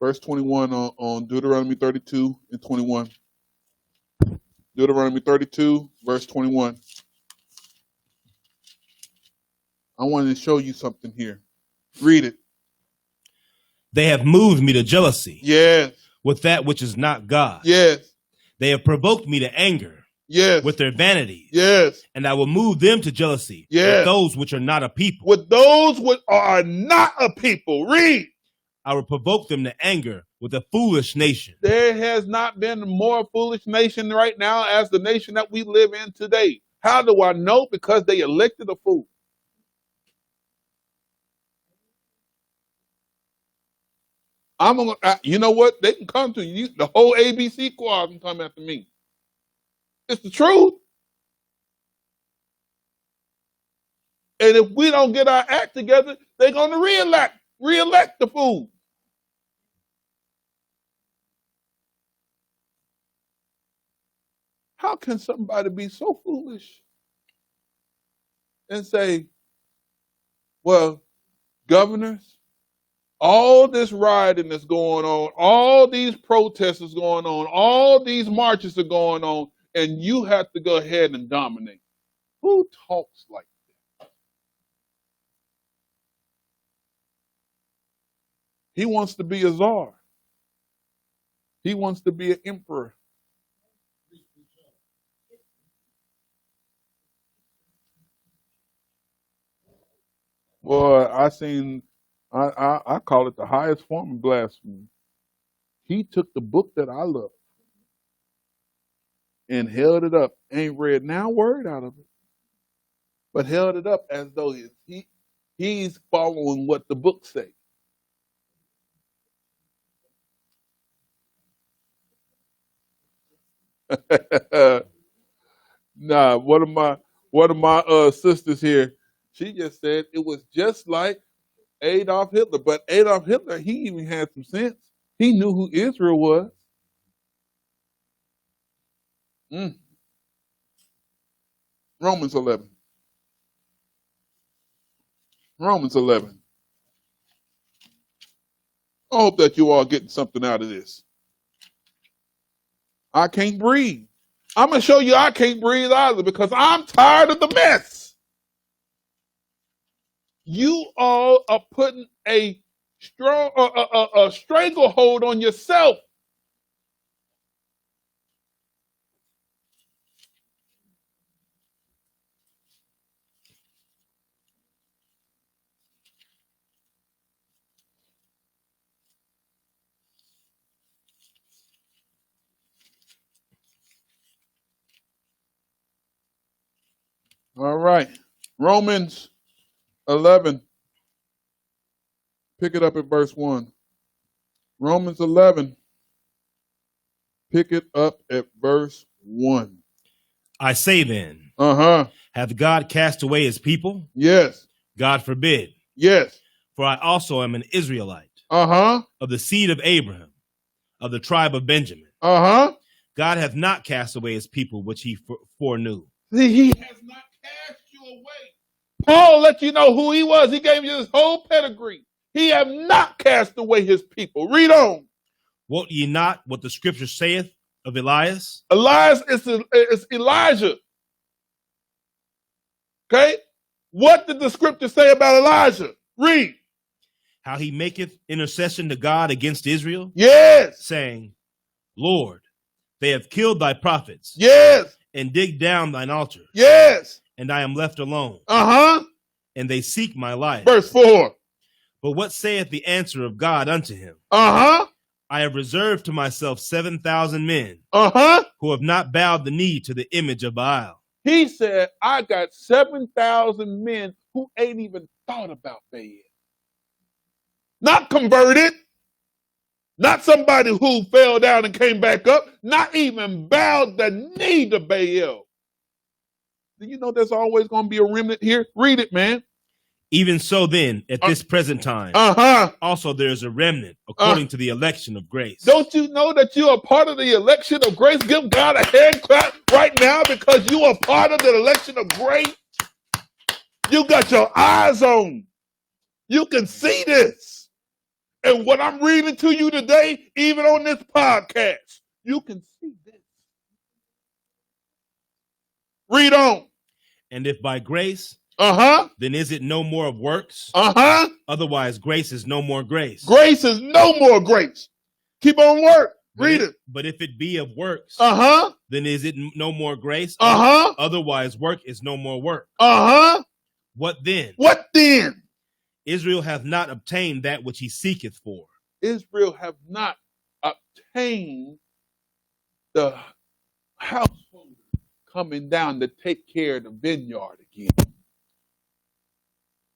Verse 21 on Deuteronomy 32 and 21. Deuteronomy 32, verse 21. I wanted to show you something here. Read it. They have moved me to jealousy. Yes. With that which is not God. Yes. They have provoked me to anger Yes. with their vanities. Yes. And I will move them to jealousy Yes. with those which are not a people. With those which are not a people. Read. I will provoke them to anger with a foolish nation. There has not been a more foolish nation right now as the nation that we live in today. How do I know? Because they elected a fool. You know what? They can come to you. The whole ABC squad can come after me. It's the truth. And if we don't get our act together, they're going to reelect the fool. How can somebody be so foolish and say, well, governors, all this rioting that's going on, all these protests is going on, all these marches are going on, and you have to go ahead and dominate? Who talks like that? He wants to be a czar. He wants to be an emperor. Boy, I call it the highest form of blasphemy. He took the book that I love and held it up. Ain't read now word out of it, but held it up as though he's following what the book say. Nah, one of my sisters here, she just said it was just like Adolf Hitler. But Adolf Hitler, he even had some sense. He knew who Israel was. Romans 11. Romans 11. I hope that you all getting something out of this. I can't breathe. I'm going to show you I can't breathe either because I'm tired of the mess. You all are putting a stranglehold on yourself. All right. Romans 11. Pick it up at verse 1. Romans 11. Pick it up at verse 1. I say then, hath God cast away his people? Yes. God forbid. Yes. For I also am an Israelite, of the seed of Abraham, of the tribe of Benjamin. God hath not cast away his people, which he foreknew. See, he has not cast you away. Paul let you know who he was. He gave you his whole pedigree. He have not cast away his people. Read on. Wot ye not what the scripture saith of Elias? Elias is Elijah. Okay? What did the scripture say about Elijah? Read. How he maketh intercession to God against Israel? Yes. Saying, Lord, they have killed thy prophets. Yes. And digged down thine altar. Yes. And I am left alone. And they seek my life. Verse 4. But what saith the answer of God unto him? I have reserved to myself 7,000 men who have not bowed the knee to the image of Baal. He said, I got 7,000 men who ain't even thought about Baal. Not converted. Not somebody who fell down and came back up. Not even bowed the knee to Baal. Do you know there's always going to be a remnant here? Read it, man. Even so then, at this present time, also there is a remnant according to the election of grace. Don't you know that you are part of the election of grace? Give God a hand clap right now because you are part of the election of grace. You got your eyes on. You can see this. And what I'm reading to you today, even on this podcast, you can see this. Read on. And if by grace, then is it no more of works? Otherwise, grace is no more grace. Grace is no more grace. Keep on work. Read it. But if it be of works, Then is it no more grace? Uh-huh. Otherwise work is no more work. Uh-huh. What then? What then? Israel hath not obtained that which he seeketh for. Israel have not obtained the household coming down to take care of the vineyard again.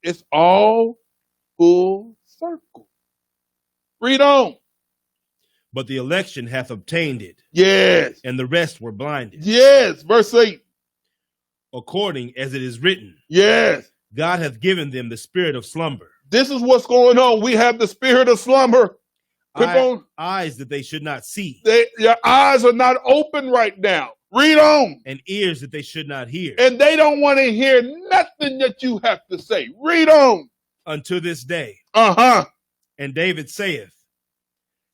It's all full circle. Read on. But the election hath obtained it. Yes. And the rest were blinded. Yes. Verse 8. According as it is written. Yes. God hath given them the spirit of slumber. This is what's going on. We have the spirit of slumber. Eyes that they should not see. Your eyes are not open right now. Read on. And ears that they should not hear. And they don't want to hear nothing that you have to say. Read on. Unto this day. Uh-huh. And David saith,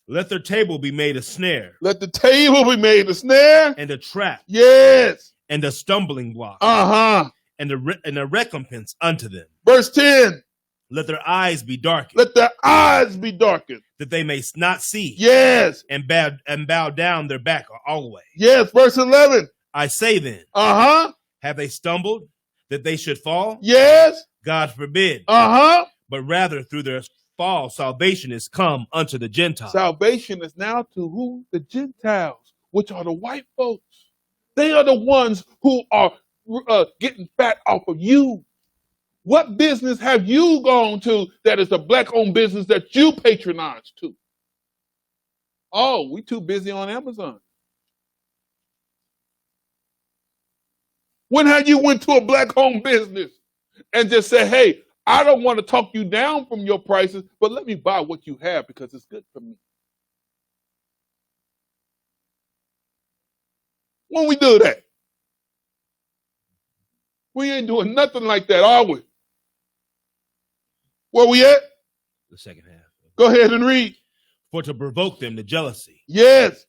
let their table be made a snare. Let the table be made a snare. And a trap. Yes. And a stumbling block. Uh-huh. And a recompense unto them. Verse 10. Let their eyes be darkened. Let their eyes be darkened. That they may not see. Yes. And bow down their back always. Yes. Verse 11. I say then. Uh-huh. Have they stumbled that they should fall? Yes. God forbid. Uh-huh. But rather through their fall, salvation is come unto the Gentiles. Salvation is now to who? The Gentiles, which are the white folks. They are the ones who are getting fat off of you. What business have you gone to that is a black-owned business that you patronize to? Oh, we too busy on Amazon. When have you went to a black-owned business and just said, hey, I don't want to talk you down from your prices, but let me buy what you have because it's good for me? When we do that? We ain't doing nothing like that, are we? Where we at? The second half. Go ahead and read. For to provoke them to jealousy. Yes.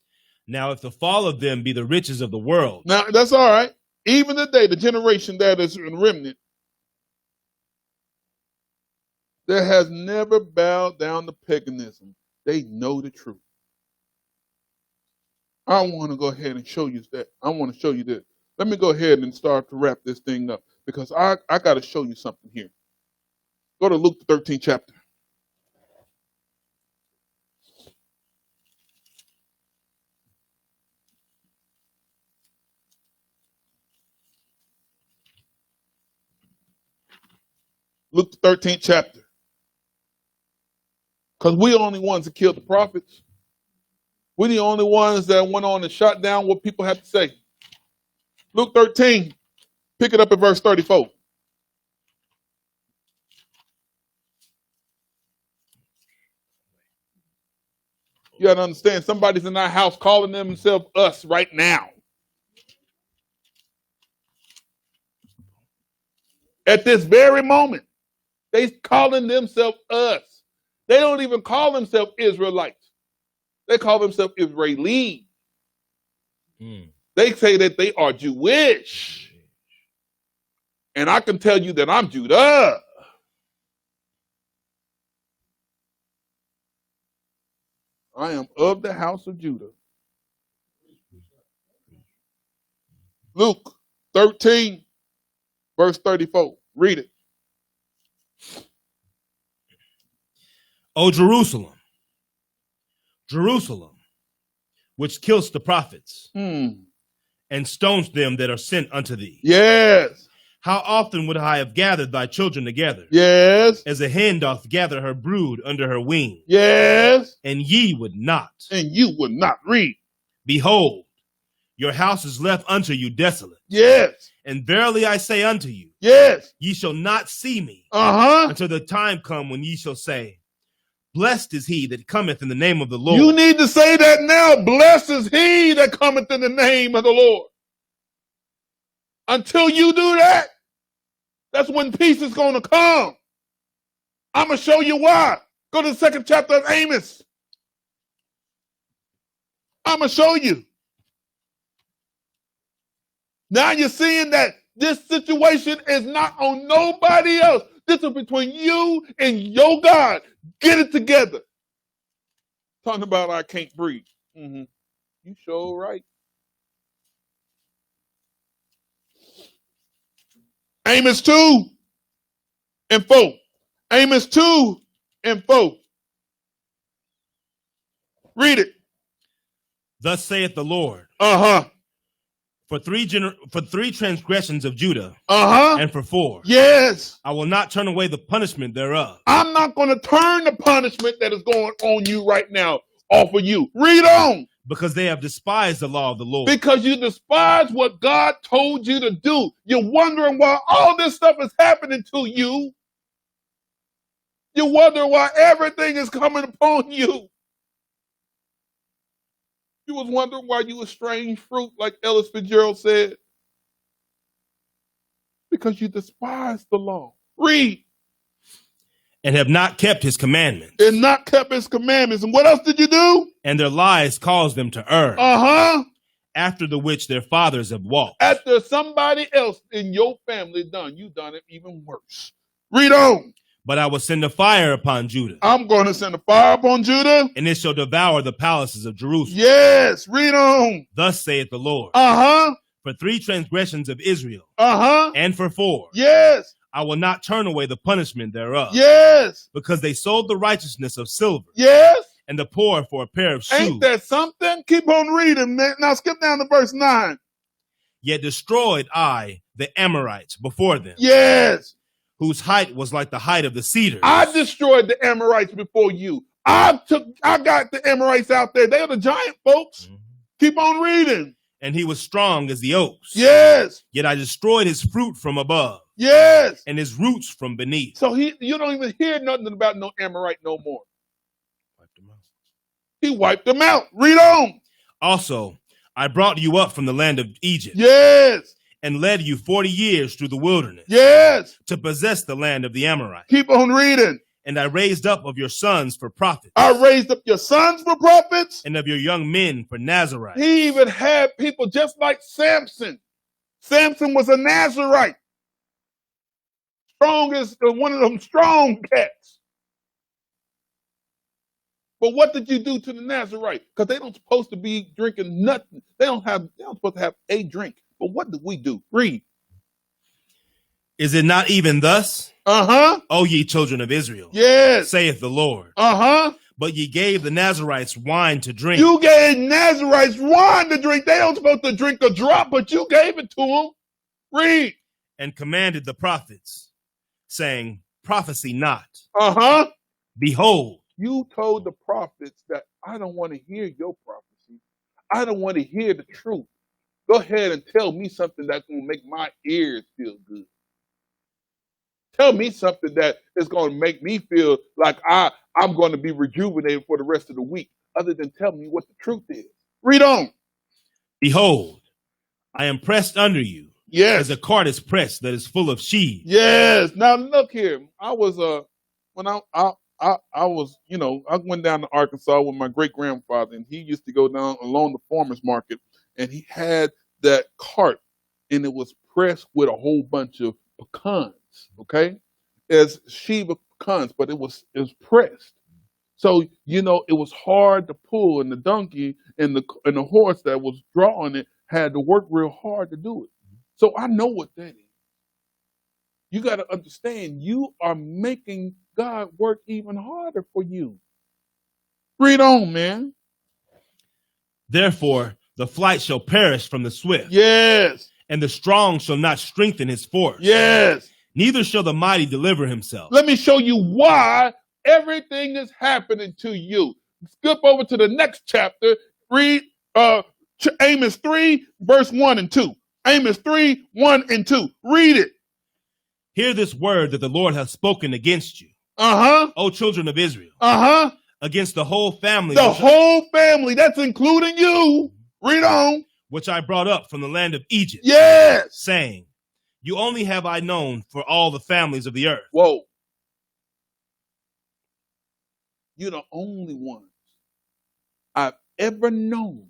Now, if the fall of them be the riches of the world. Now, that's all right. Even today, the generation that is in remnant, that has never bowed down to paganism, they know the truth. I want to go ahead and show you that. I want to show you this. Let me go ahead and start to wrap this thing up because I got to show you something here. Go to Luke, the 13th chapter. Luke, the 13th chapter. Because we're the only ones that killed the prophets. We're the only ones that went on and shot down what people have to say. Luke 13, pick it up at verse 34. You got to understand, somebody's in our house calling themselves us right now. At this very moment, they calling themselves us. They don't even call themselves Israelites. They call themselves Israeli. They say that they are Jewish. And I can tell you that I'm Judah. I am of the house of Judah. Luke 13, verse 34. Read it. O Jerusalem, Jerusalem, which kills the prophets and stones them that are sent unto thee. Yes. How often would I have gathered thy children together? Yes. As a hen doth gather her brood under her wing. Yes. And ye would not. And you would not. Read. Behold, your house is left unto you desolate. Yes. And verily I say unto you, yes, ye shall not see me until the time come when ye shall say, blessed is he that cometh in the name of the Lord. You need to say that now. Blessed is he that cometh in the name of the Lord. Until you do that, that's when peace is going to come. I'm going to show you why. Go to the 2nd chapter of Amos. I'm going to show you. Now you're seeing that this situation is not on nobody else. This is between you and your God. Get it together. Talking about I can't breathe. You sure right. Amos 2 and 4. Amos 2 and 4. Read it. Thus saith the Lord. Uh-huh. For three transgressions of Judah, and for 4, yes, I will not turn away the punishment thereof. I'm not going to turn the punishment that is going on you right now off of you. Read on. Because they have despised the law of the Lord. Because you despise what God told you to do. You're wondering why all this stuff is happening to you. You're wondering why everything is coming upon you. You was wondering why you were strange fruit, like Ellis Fitzgerald said. Because you despise the law. Read. And have not kept his commandments. And not kept his commandments. And what else did you do? And their lies caused them to err. After the which their fathers have walked. After somebody else in your family done, you done it even worse. Read on. But I will send a fire upon Judah. I'm going to send a fire upon Judah. And it shall devour the palaces of Jerusalem. Yes, read on. Thus saith the Lord. For 3 transgressions of Israel. And for 4. Yes. I will not turn away the punishment thereof. Yes. Because they sold the righteousness of silver. Yes. And the poor for a pair of shoes. Ain't that something? Keep on reading. Now skip down to verse 9. Yet destroyed I the Amorites before them. Yes. Whose height was like the height of the cedars. I destroyed the Amorites before you. I got the Amorites out there. They are the giant folks. Keep on reading. And he was strong as the oaks. Yes. Yet I destroyed his fruit from above. Yes. And his roots from beneath. So you don't even hear nothing about no Amorite no more. Wiped them out. He wiped them out. Read on. Also, I brought you up from the land of Egypt. Yes. And led you 40 years through the wilderness. Yes. To possess the land of the Amorites. Keep on reading. And I raised up of your sons for prophets. I raised up your sons for prophets. And of your young men for Nazarites. He even had people just like Samson. Samson was a Nazarite. Strongest, one of them strong cats. But what did you do to the Nazarite? Because they don't supposed to be drinking nothing. They don't supposed to have a drink. But what did we do? Read. Is it not even thus? O ye children of Israel. Yes. Saith the Lord. But ye gave the Nazarites wine to drink. You gave Nazarites wine to drink. They don't supposed to drink a drop, but you gave it to them. Read. And commanded the prophets, saying, prophesy not. Behold. You told the prophets that I don't want to hear your prophecy. I don't want to hear the truth. Go ahead and tell me something that's going to make my ears feel good. Tell me something that is going to make me feel like I'm going to be rejuvenated for the rest of the week, other than tell me what the truth is. Read on. Behold, I am pressed under you. Yes. As a cart is pressed that is full of sheaves. Yes. Now look here. I was when I was, I went down to Arkansas with my great grandfather, and he used to go down along the farmers market, and he had that cart, and it was pressed with a whole bunch of pecans. Okay, as Sheba pecans, but it was pressed. So it was hard to pull, and the donkey and the horse that was drawing it had to work real hard to do it. So I know what that is. You got to understand, you are making God work even harder for you. Read on, man. Therefore, the flight shall perish from the swift. Yes. And the strong shall not strengthen his force. Yes. Neither shall the mighty deliver himself. Let me show you why everything is happening to you. Skip over to the next chapter. Read Amos 3, verse 1 and 2. Amos 3, 1 and 2. Read it. Hear this word that the Lord hath spoken against you. O children of Israel. Against the whole family. The whole family. That's including you. Read on. Which I brought up from the land of Egypt. Yes. Saying, you only have I known for all the families of the earth. Whoa. You're the only ones I've ever known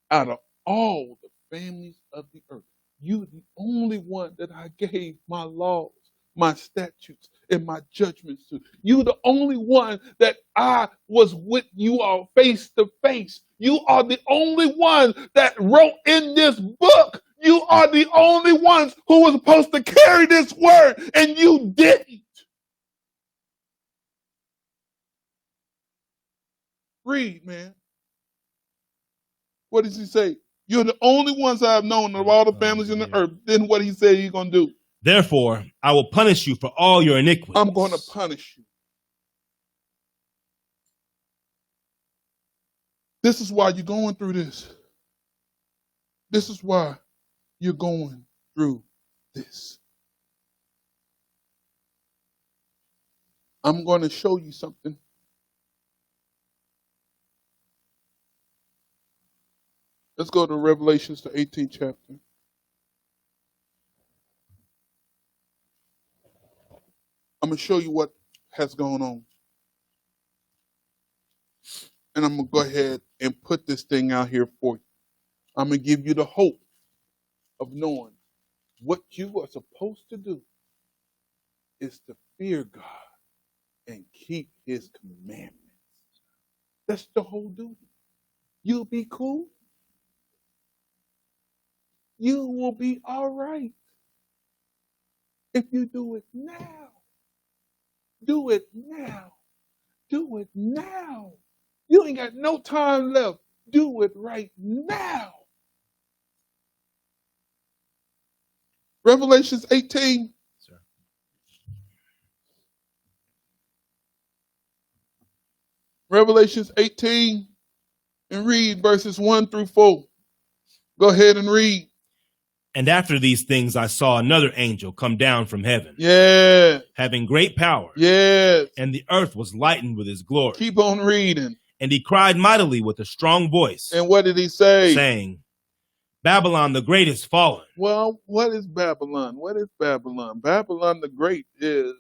out of all the families of the earth. You're the only one that I gave my laws, my statutes, and my judgments to. You're the only one that I was with you all face to face. You are the only one that wrote in this book. You are the only ones who were supposed to carry this word, and you didn't. Read, man. What does he say? You're the only ones I have known of all the families in the earth. Then what he said he's going to do? Therefore, I will punish you for all your iniquities. I'm going to punish you. This is why you're going through this. This is why you're going through this. I'm going to show you something. Let's go to Revelations, the 18th chapter. I'm going to show you what has gone on. And I'm going to go ahead and put this thing out here for you. I'm going to give you the hope of knowing what you are supposed to do is to fear God and keep his commandments. That's the whole duty. You'll be cool. You will be all right if you do it now. Do it now. Do it now. You ain't got no time left. Do it right now. Revelations 18. Sir. Revelations 18 and read verses 1 through 4. Go ahead and read. And after these things, I saw another angel come down from heaven. Yeah. Having great power. Yes. And the earth was lightened with his glory. Keep on reading. And he cried mightily with a strong voice. And what did he say? Saying, Babylon the Great is fallen. Well, what is Babylon? What is Babylon? Babylon the Great is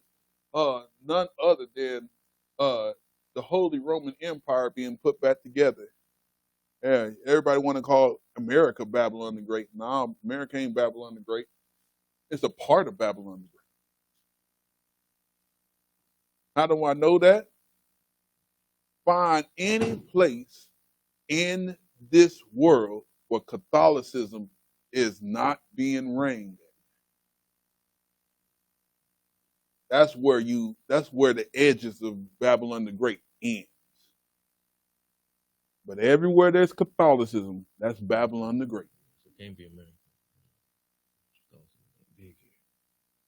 none other than the Holy Roman Empire being put back together. Yeah, everybody want to call America Babylon the Great. No, America ain't Babylon the Great. It's a part of Babylon the Great. How do I know that? Find any place in this world where Catholicism is not being reigned. That's where the edges of Babylon the Great ends. But everywhere there's Catholicism, that's Babylon the Great. Can't be American.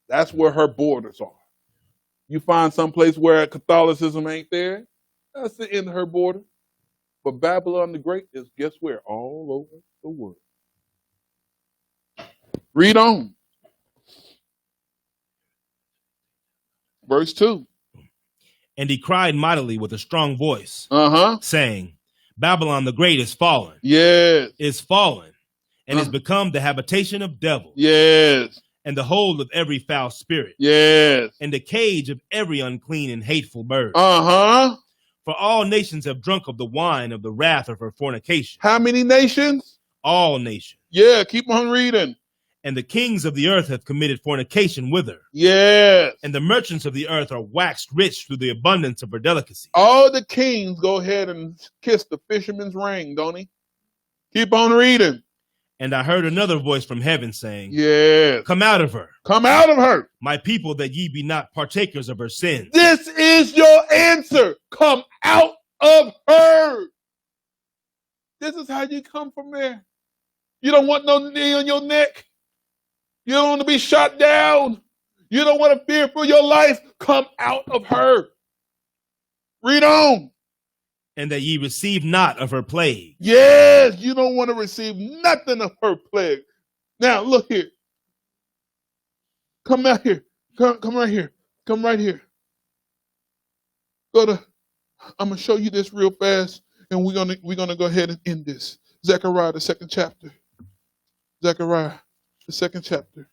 That's where her borders are. You find someplace where Catholicism ain't there, that's the end of her border. But Babylon the Great is, guess where? All over the world. Read on. Verse 2. And he cried mightily with a strong voice, saying, Babylon the Great is fallen. Yes. Is fallen, and is become the habitation of devils. Yes. And the hold of every foul spirit. Yes. And the cage of every unclean and hateful bird. For all nations have drunk of the wine of the wrath of her fornication. How many nations? All nations. Yeah, keep on reading. And the kings of the earth have committed fornication with her. Yes. And the merchants of the earth are waxed rich through the abundance of her delicacy. All the kings go ahead and kiss the fisherman's ring, don't he? Keep on reading. And I heard another voice from heaven saying, Yes. Come out of her. Come out of her. My people, that ye be not partakers of her sins. This is your answer. Come out of her. This is how you come from there. You don't want no knee on your neck. You don't want to be shot down. You don't want to fear for your life. Come out of her. Read on. And that ye receive not of her plague. Yes, you don't want to receive nothing of her plague. Now, look here. Come out here. Come right here. Come right here. I'm going to show you this real fast, and we're gonna go ahead and end this. Zechariah, the 2nd chapter. Zechariah, the 2nd chapter.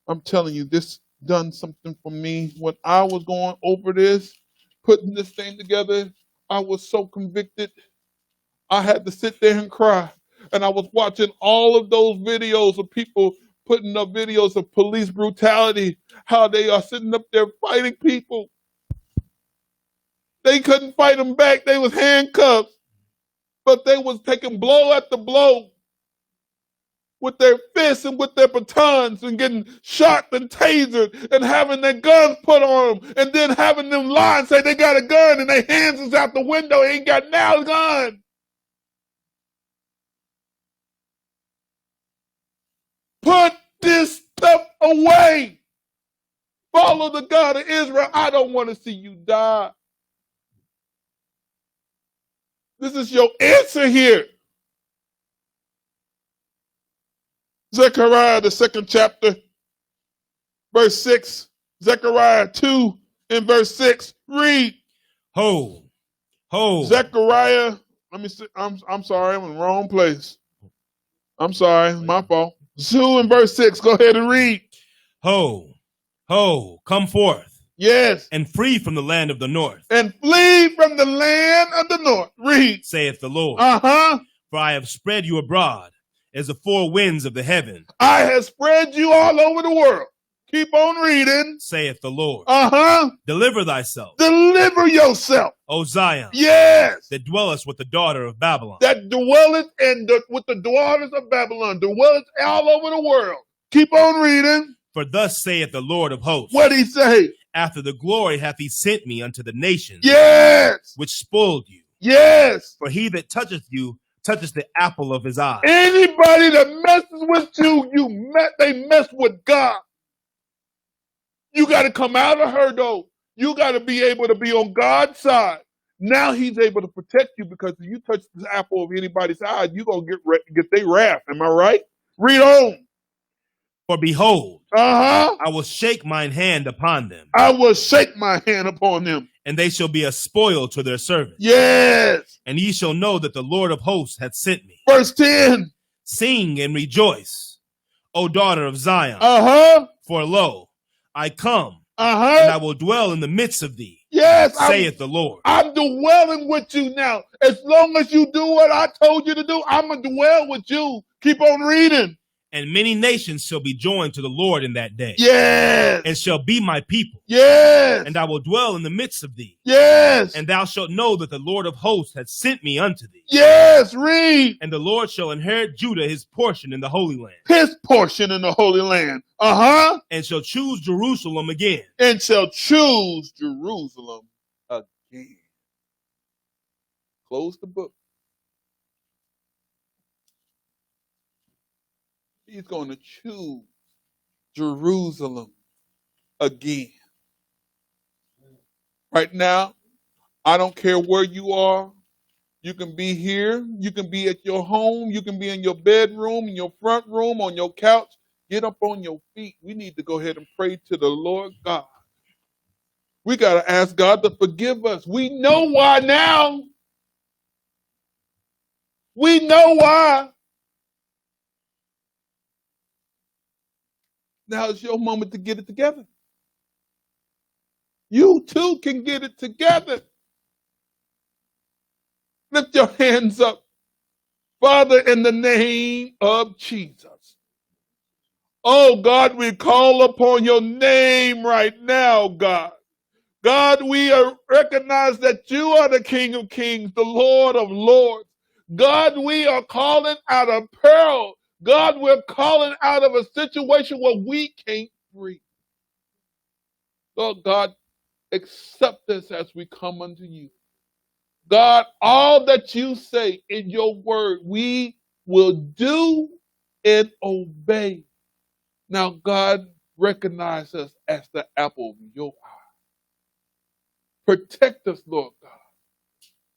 I'm telling you, this done something for me. When I was going over this, putting this thing together, I was so convicted. I had to sit there and cry. And I was watching all of those videos of people putting up videos of police brutality, how they are sitting up there fighting people. They couldn't fight them back. They was handcuffed. But they was taking blow after blow. with their fists and with their batons and getting shot and tasered and having their guns put on them and then having them lie and say they got a gun and their hands is out the window, ain't got now a gun. Put this stuff away. Follow the God of Israel. I don't want to see you die. This is your answer here. Zechariah, the 2nd chapter, verse 6. Zechariah 2 and verse 6. Read. Ho, ho. Zechariah, let me see. I'm sorry, I'm in the wrong place. I'm sorry, my fault. 2 and verse 6. Go ahead and read. Ho, ho, come forth. Yes. And free from the land of the north. And flee from the land of the north. Read. Saith the Lord. Uh-huh. For I have spread you abroad as the four winds of the heaven. I have spread you all over the world. Keep on reading. Saith the Lord. Uh-huh. Deliver thyself. Deliver yourself. O Zion. Yes. That dwellest with the daughter of Babylon. That dwelleth with the daughters of Babylon. Dwelleth all over the world. Keep on reading. For thus saith the Lord of hosts. What'd he say? After the glory hath he sent me unto the nations. Yes. Which spoiled you. Yes. For he that toucheth you touches the apple of his eye. Anybody that messes with you, they mess with God. You got to come out of her, though. You got to be able to be on God's side. Now he's able to protect you because if you touch the apple of anybody's eye, you're going to get their wrath. Am I right? Read on. For behold, I will shake mine hand upon them. I will shake my hand upon them. And they shall be a spoil to their servants. Yes. And ye shall know that the Lord of hosts hath sent me. Verse 10. Sing and rejoice, O daughter of Zion. For lo, I come, and I will dwell in the midst of thee. Yes, saith the Lord. I'm dwelling with you now. As long as you do what I told you to do, I'm going to dwell with you. Keep on reading. And many nations shall be joined to the Lord in that day. Yes. And shall be my people. Yes. And I will dwell in the midst of thee. Yes. And thou shalt know that the Lord of hosts hath sent me unto thee. Yes, read. And the Lord shall inherit Judah his portion in the Holy Land. His portion in the Holy Land. And shall choose Jerusalem again. And shall choose Jerusalem again. Close the book. He's going to choose Jerusalem again. Right now, I don't care where you are. You can be here. You can be at your home. You can be in your bedroom, in your front room, on your couch. Get up on your feet. We need to go ahead and pray to the Lord God. We got to ask God to forgive us. We know why now. We know why. Now it's your moment to get it together. You too can get it together. Lift your hands up. Father, in the name of Jesus. Oh God, we call upon your name right now, God. God, we recognize that you are the King of Kings, the Lord of Lords. God, we are calling out of peril. God, we're calling out of a situation where we can't breathe. Lord God, accept us as we come unto you. God, all that you say in your word, we will do and obey. Now, God, recognize us as the apple of your eye. Protect us, Lord God.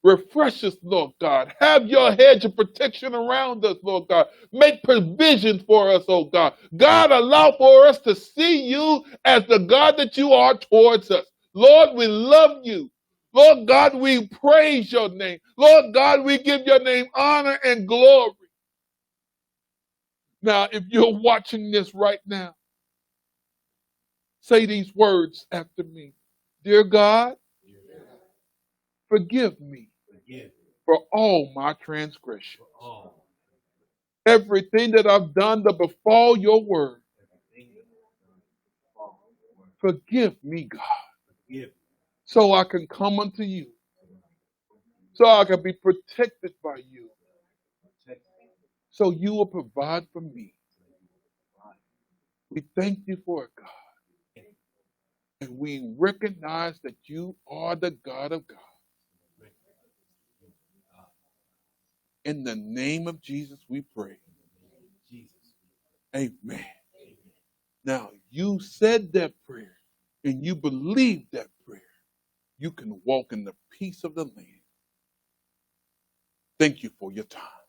Refresh us, Lord God. Have your hedge of protection around us, Lord God. Make provision for us, oh God. God, allow for us to see you as the God that you are towards us. Lord, we love you. Lord God, we praise your name. Lord God, we give your name honor and glory. Now, if you're watching this right now, say these words after me. Dear God, forgive me for all my transgressions. Everything that I've done to befall your word. Forgive me, God. So I can come unto you. So I can be protected by you. So you will provide for me. We thank you for it, God. And we recognize that you are the God of God. In the name of Jesus, we pray. Amen. Now, you said that prayer and you believe that prayer. You can walk in the peace of the land. Thank you for your time.